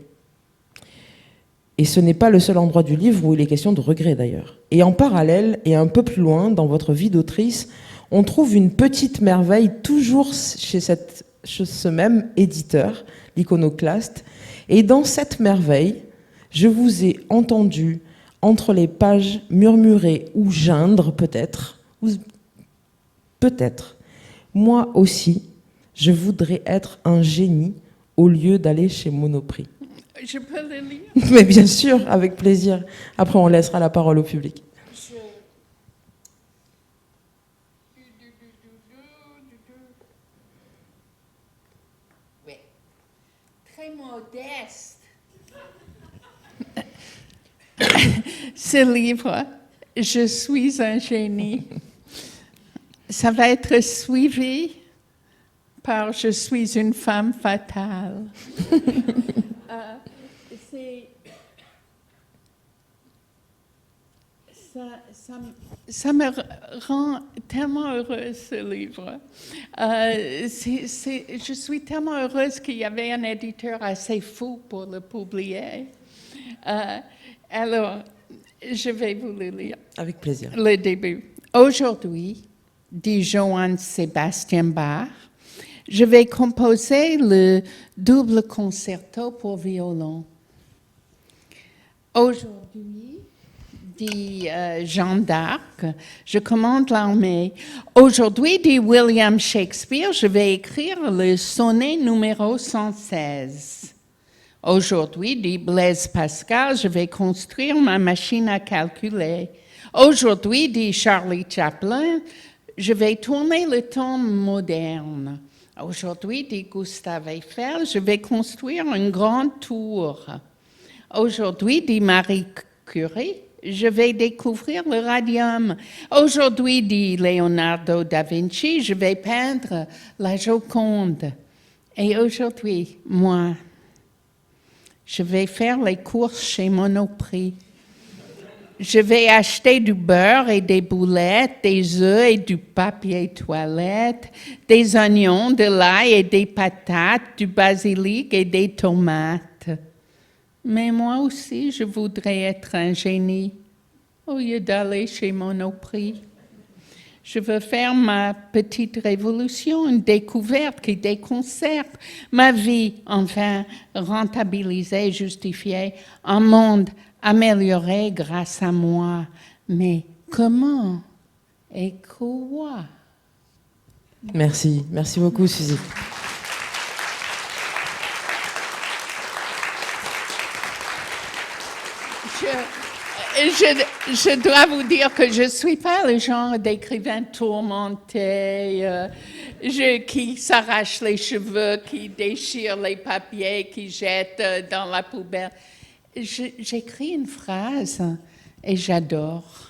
Et ce n'est pas le seul endroit du livre où il est question de regrets, d'ailleurs. Et en parallèle, et un peu plus loin, dans votre vie d'autrice, on trouve une petite merveille, toujours chez ce même éditeur, l'Iconoclaste. Et dans cette merveille, je vous ai entendu entre les pages murmurer ou geindre peut-être, moi aussi, je voudrais être un génie au lieu d'aller chez Monoprix. Je peux le lire? Mais bien sûr, avec plaisir. Après, on laissera la parole au public. Oui. Très modeste. Ce livre, Je suis un génie, ça va être suivi par Je suis une femme fatale. Ça me rend tellement heureuse, ce livre. Je suis tellement heureuse qu'il y avait un éditeur assez fou pour le publier. Alors, je vais vous le lire. Avec plaisir. Le début. Aujourd'hui, dit Johann Sebastian Bach, je vais composer le double concerto pour violon. Aujourd'hui, dit Jeanne d'Arc, je commande l'armée. Aujourd'hui, dit William Shakespeare, je vais écrire le sonnet numéro 116. Aujourd'hui, dit Blaise Pascal, je vais construire ma machine à calculer. Aujourd'hui, dit Charlie Chaplin, je vais tourner le temps moderne. Aujourd'hui, dit Gustave Eiffel, je vais construire une grande tour. Aujourd'hui, dit Marie Curie, je vais découvrir le radium. Aujourd'hui, dit Leonardo da Vinci, je vais peindre la Joconde. Et aujourd'hui, moi, je vais faire les courses chez Monoprix. Je vais acheter du beurre et des boulettes, des œufs et du papier toilette, des oignons, de l'ail et des patates, du basilic et des tomates. Mais moi aussi, je voudrais être un génie au lieu d'aller chez Monoprix. Je veux faire ma petite révolution, une découverte qui déconcerte ma vie, enfin rentabilisée, justifiée, un monde amélioré grâce à moi. Mais comment et quoi? Merci beaucoup Suzy. Je dois vous dire que je ne suis pas le genre d'écrivain tourmenté, qui s'arrache les cheveux, qui déchire les papiers, qui jette dans la poubelle. J'écris une phrase et j'adore.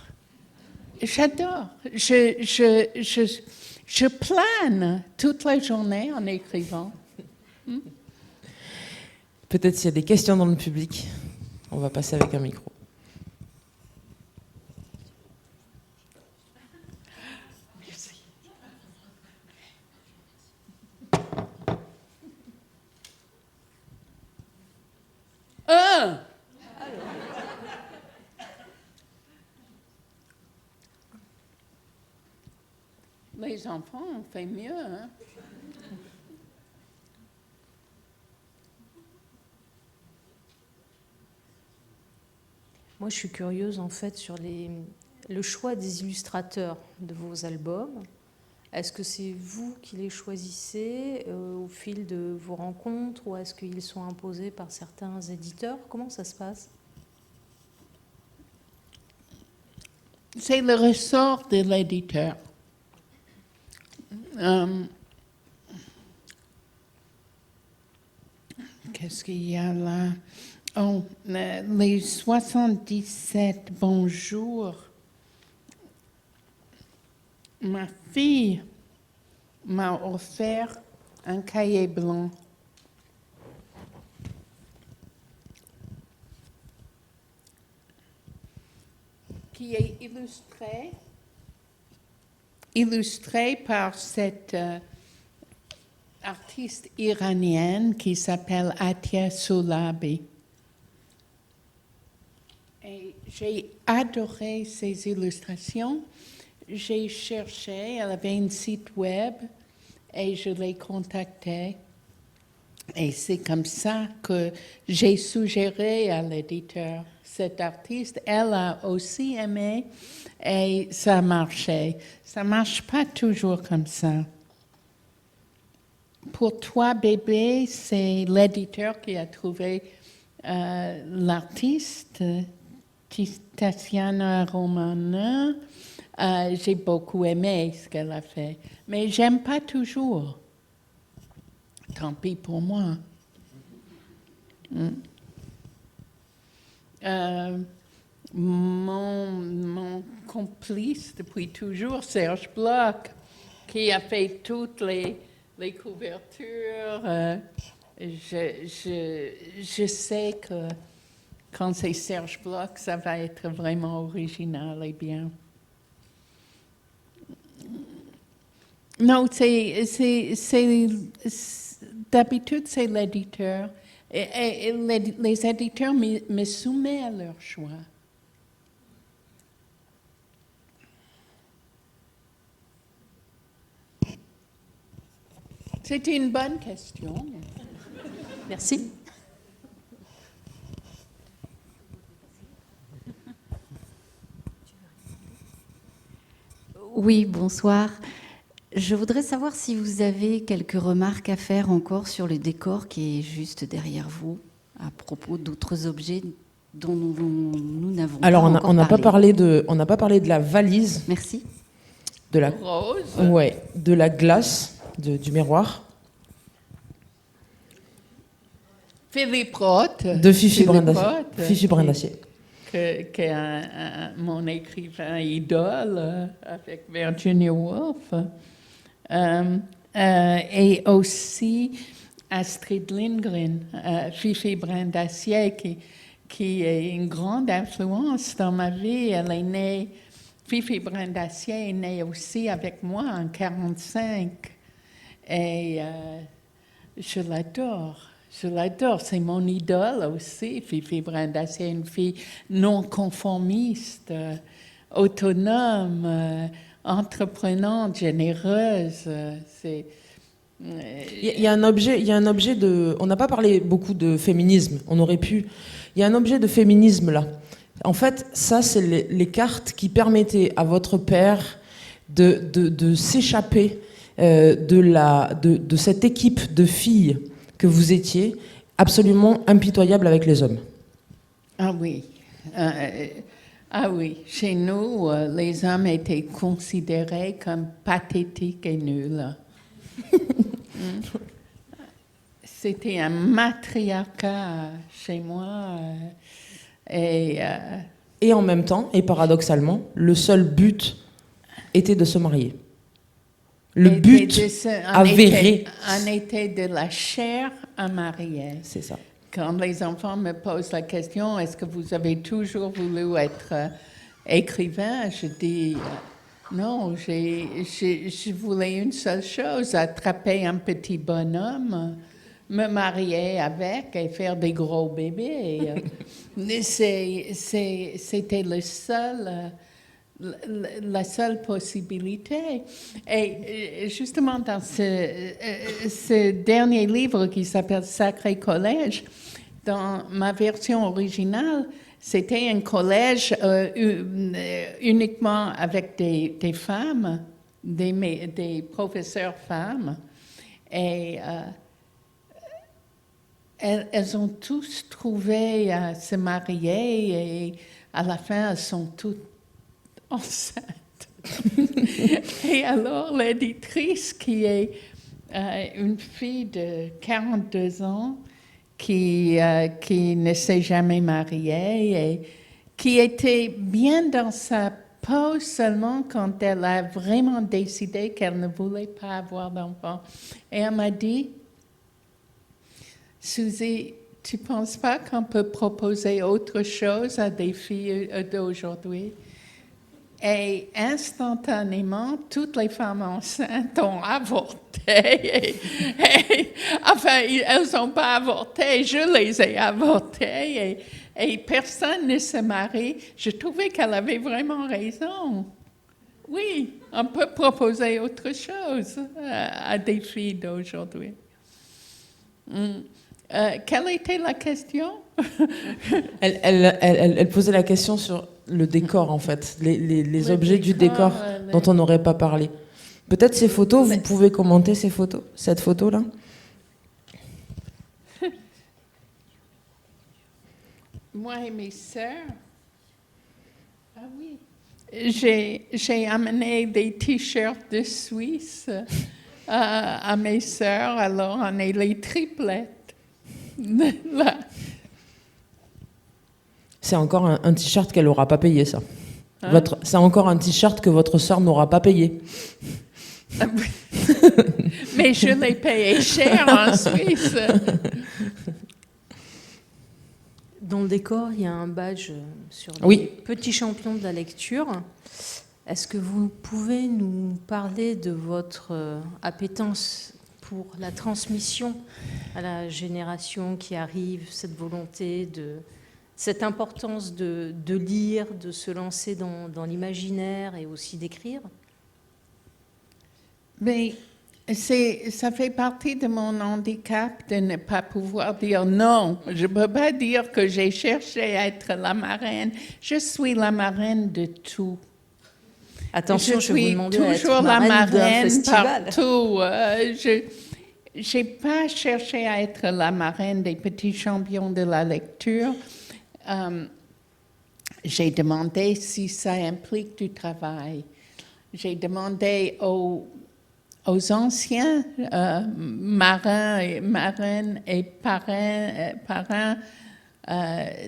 J'adore. Je plane toute la journée en écrivant. Peut-être s'il y a des questions dans le public, on va passer avec un micro. Les enfants ont fait mieux, hein? Moi, je suis curieuse, en fait, sur le choix des illustrateurs de vos albums. Est-ce que c'est vous qui les choisissez au fil de vos rencontres ou est-ce qu'ils sont imposés par certains éditeurs? Comment ça se passe? C'est le ressort de l'éditeur. Qu'est-ce qu'il y a là? Oh, les 77 bonjours. Ma fille m'a offert un cahier blanc. Qui est illustré par cette artiste iranienne qui s'appelle Atia Soulabi. Et j'ai adoré ses illustrations. J'ai cherché, elle avait un site web et je l'ai contactée. Et c'est comme ça que j'ai suggéré à l'éditeur cette artiste. Elle a aussi aimé et ça a marché. Ça ne marche pas toujours comme ça. Pour Toi bébé, c'est l'éditeur qui a trouvé l'artiste, Tatiana Romana. J'ai beaucoup aimé ce qu'elle a fait, mais j'aime pas toujours. Tant pis pour moi. Mon complice depuis toujours, Serge Bloch, qui a fait toutes les couvertures. Je sais que quand c'est Serge Bloch, ça va être vraiment original et bien. Non, d'habitude, c'est l'éditeur. Et les éditeurs me soumettent à leur choix. C'était une bonne question. Merci. Oui, bonsoir. Je voudrais savoir si vous avez quelques remarques à faire encore sur le décor qui est juste derrière vous, à propos d'autres objets dont nous n'avons pas encore parlé. Alors, on n'a pas parlé de la valise. Merci. De la rose. Ouais, de la glace, du miroir. Philippe Roth. De Fifi Brindacier. Qui est mon écrivain idole avec Virginia Woolf. Et aussi Astrid Lindgren, Fifi Brindacier, qui est une grande influence dans ma vie. Elle est née, Fifi Brindacier est née aussi avec moi en 1945. Et je l'adore. Je l'adore, c'est mon idole aussi, Fifi Brindacier, une fille non conformiste, autonome, entreprenante, généreuse. Il y a un objet de... On n'a pas parlé beaucoup de féminisme, on aurait pu... Il y a un objet de féminisme là. En fait, ça, c'est les cartes qui permettaient à votre père de s'échapper de cette équipe de filles que vous étiez, absolument impitoyable avec les hommes. Ah oui. Ah oui. Chez nous, les hommes étaient considérés comme pathétiques et nuls. C'était un matriarcat chez moi. Et en même temps, et paradoxalement, le seul but était de se marier. Le but avéré. On était de la chair à marier. C'est ça. Quand les enfants me posent la question, est-ce que vous avez toujours voulu être écrivain, je dis non, je voulais une seule chose, attraper un petit bonhomme, me marier avec et faire des gros bébés. C'était la seule possibilité. Et justement, dans ce dernier livre qui s'appelle Sacré Collège, dans ma version originale, c'était un collège uniquement avec des femmes, des professeurs femmes. Et elles ont tous trouvé à se marier et à la fin, elles sont toutes enceinte. Et alors, l'éditrice, qui est une fille de 42 ans, qui ne s'est jamais mariée et qui était bien dans sa peau seulement quand elle a vraiment décidé qu'elle ne voulait pas avoir d'enfant. Et elle m'a dit, Suzy, tu ne penses pas qu'on peut proposer autre chose à des filles d'aujourd'hui? Et instantanément, toutes les femmes enceintes ont avorté. Enfin, elles n'ont pas avorté, je les ai avortées. Et personne ne se marie. Je trouvais qu'elle avait vraiment raison. Oui, on peut proposer autre chose à des filles d'aujourd'hui. Quelle était la question? Elle posait la question sur le décor, en fait, les objets du décor dont on n'aurait pas parlé. Peut-être ces photos, vous pouvez commenter ces photos, cette photo-là? Moi et mes sœurs. Ah oui. J'ai amené des t-shirts de Suisse à mes sœurs, alors on est les triplettes. Là. C'est encore un t-shirt qu'elle n'aura pas payé, ça. Hein? C'est encore un t-shirt que votre sœur n'aura pas payé. Mais je l'ai payé cher en Suisse. Dans le décor, il y a un badge sur les petits champions de la lecture. Est-ce que vous pouvez nous parler de votre appétence pour la transmission à la génération qui arrive, cette volonté cette importance de lire, de se lancer dans l'imaginaire et aussi d'écrire? Mais ça fait partie de mon handicap de ne pas pouvoir dire non. Je ne peux pas dire que j'ai cherché à être la marraine. Je suis la marraine de tout. Attention, je vous demande toujours la marraine partout. Je n'ai pas cherché à être la marraine des petits champions de la lecture. J'ai demandé si ça implique du travail. J'ai demandé aux anciens marraines et parrains,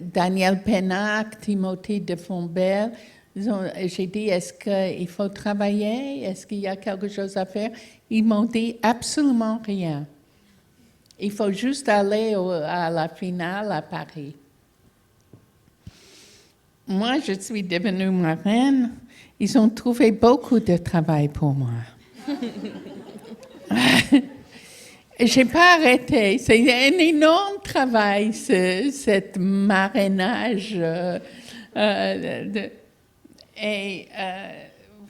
Daniel Pennac, Timothée de Fombelle. J'ai dit, est-ce qu'il faut travailler? Est-ce qu'il y a quelque chose à faire? Ils m'ont dit absolument rien. Il faut juste aller à la finale à Paris. Moi, je suis devenue marraine. Ils ont trouvé beaucoup de travail pour moi. Je n'ai pas arrêté. C'est un énorme travail, cet marrainage.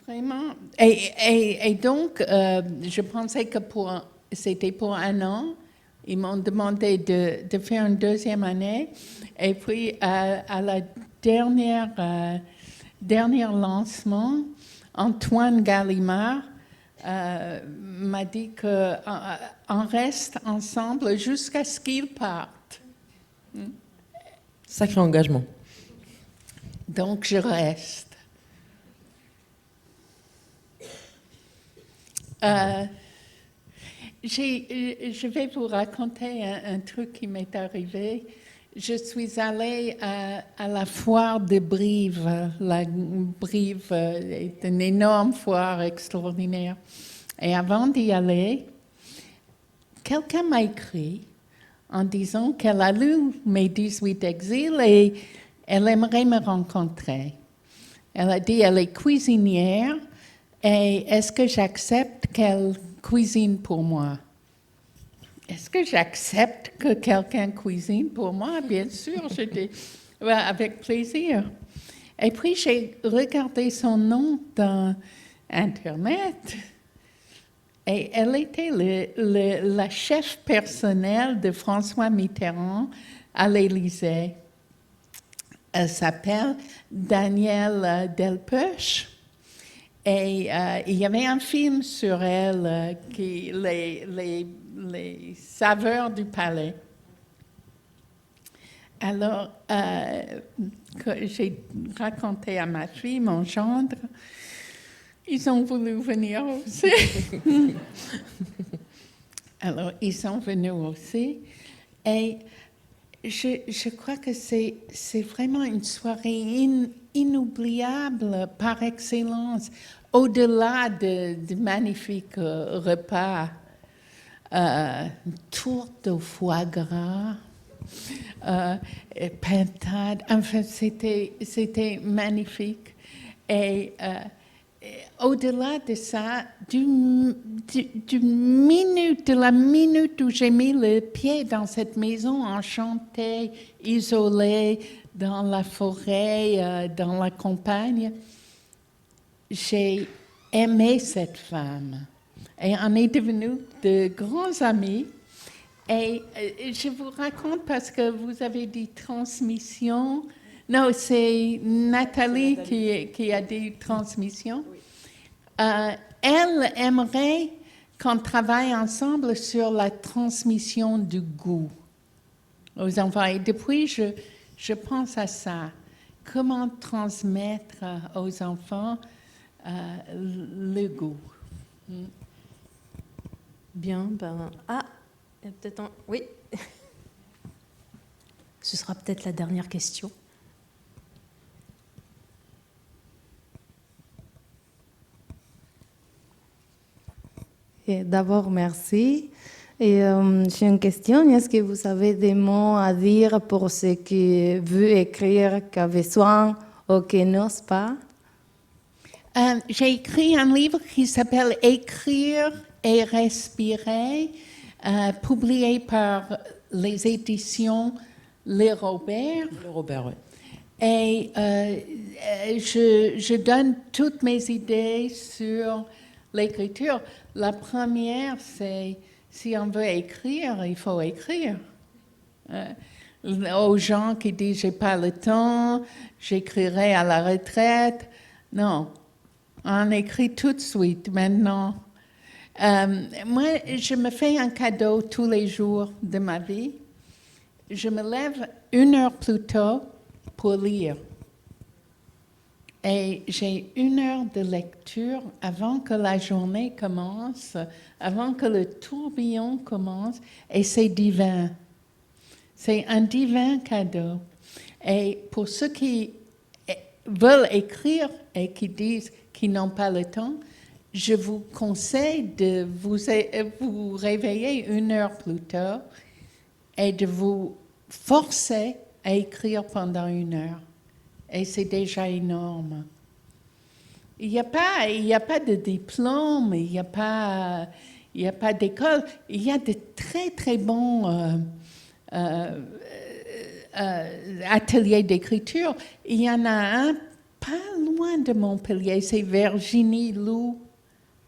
Vraiment. Et donc, je pensais que c'était pour 1 an. Ils m'ont demandé de faire une 2e année. Et puis, à la dernière lancement, Antoine Gallimard m'a dit qu'on reste ensemble jusqu'à ce qu'il parte. Sacré engagement. Donc, je reste. Je vais vous raconter un truc qui m'est arrivé. Je suis allée à la foire de Brive. La Brive est une énorme foire extraordinaire. Et avant d'y aller, quelqu'un m'a écrit en disant qu'elle a lu mes 18 exils et elle aimerait me rencontrer. Elle a dit qu'elle est cuisinière et est-ce que j'accepte qu'elle cuisine pour moi? Est-ce que j'accepte que quelqu'un cuisine pour moi? Bien sûr, je dis avec plaisir. Et puis j'ai regardé son nom dans Internet et elle était la chef personnelle de François Mitterrand à l'Élysée. Elle s'appelle Danielle Delpech. Et il y avait un film sur elle, les saveurs du palais. Alors, j'ai raconté à ma fille, mon gendre, ils ont voulu venir aussi. Alors, ils sont venus aussi. Et je crois que c'est vraiment une soirée inoubliable par excellence, au-delà de magnifiques repas, tourte au foie gras, pintade, enfin c'était magnifique. Et au-delà de ça, de la minute où j'ai mis le pied dans cette maison enchantée, isolée, dans la forêt, dans la campagne, j'ai aimé cette femme. Et on est devenus de grands amis. Et je vous raconte parce que vous avez dit transmission. Non, c'est Nathalie qui a dit transmission. Oui. Elle aimerait qu'on travaille ensemble sur la transmission du goût aux enfants. Et depuis, je pense à ça. Comment transmettre aux enfants le goût. Bien, ben... Ah, il y a peut-être un... Oui. Ce sera peut-être la dernière question. D'abord, merci. Et j'ai une question. Est-ce que vous avez des mots à dire pour ceux qui veulent écrire, qui ont besoin ou qui n'osent pas? J'ai écrit un livre qui s'appelle « Écrire et respirer », publié par les éditions Le Robert. Le Robert, oui. Et je donne toutes mes idées sur l'écriture. La première, c'est si on veut écrire, il faut écrire. Aux gens qui disent « j'ai pas le temps, j'écrirai à la retraite ». Non, on écrit tout de suite, maintenant. Moi, je me fais un cadeau tous les jours de ma vie. Je me lève 1 heure plus tôt pour lire. Et j'ai 1 heure de lecture avant que la journée commence, avant que le tourbillon commence, et c'est divin. C'est un divin cadeau. Et pour ceux qui veulent écrire et qui disent qu'ils n'ont pas le temps, je vous conseille de vous réveiller 1 heure plus tôt et de vous forcer à écrire pendant 1 heure. Et c'est déjà énorme. Il n'y a pas de diplôme, il n'y a pas d'école. Il y a de très, très bons ateliers d'écriture. Il y en a un pas loin de Montpellier, c'est Virginie Lou.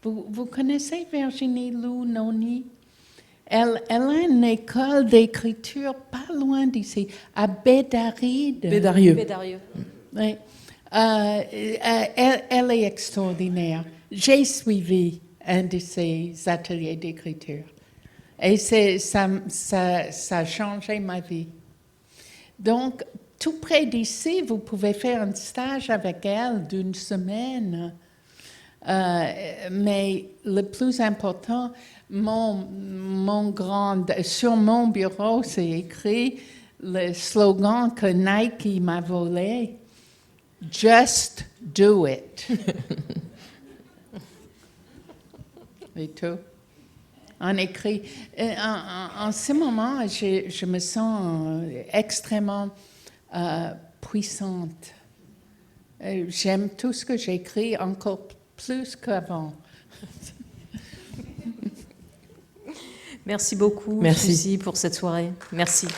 Vous connaissez Virginie Lou Noni? Elle a une école d'écriture pas loin d'ici, à Bédaride. Bédarieux. Bédarieux. Oui. Elle est extraordinaire. J'ai suivi un de ses ateliers d'écriture et ça a changé ma vie. Donc, tout près d'ici, vous pouvez faire un stage avec elle d'une semaine. Mais le plus important, sur mon bureau, c'est écrit le slogan que Nike m'a volé. Just do it. Et tout. On écrit. En ce moment, je me sens extrêmement puissante. J'aime tout ce que j'écris encore plus qu'avant. Merci beaucoup, Merci. Suzy, pour cette soirée. Merci.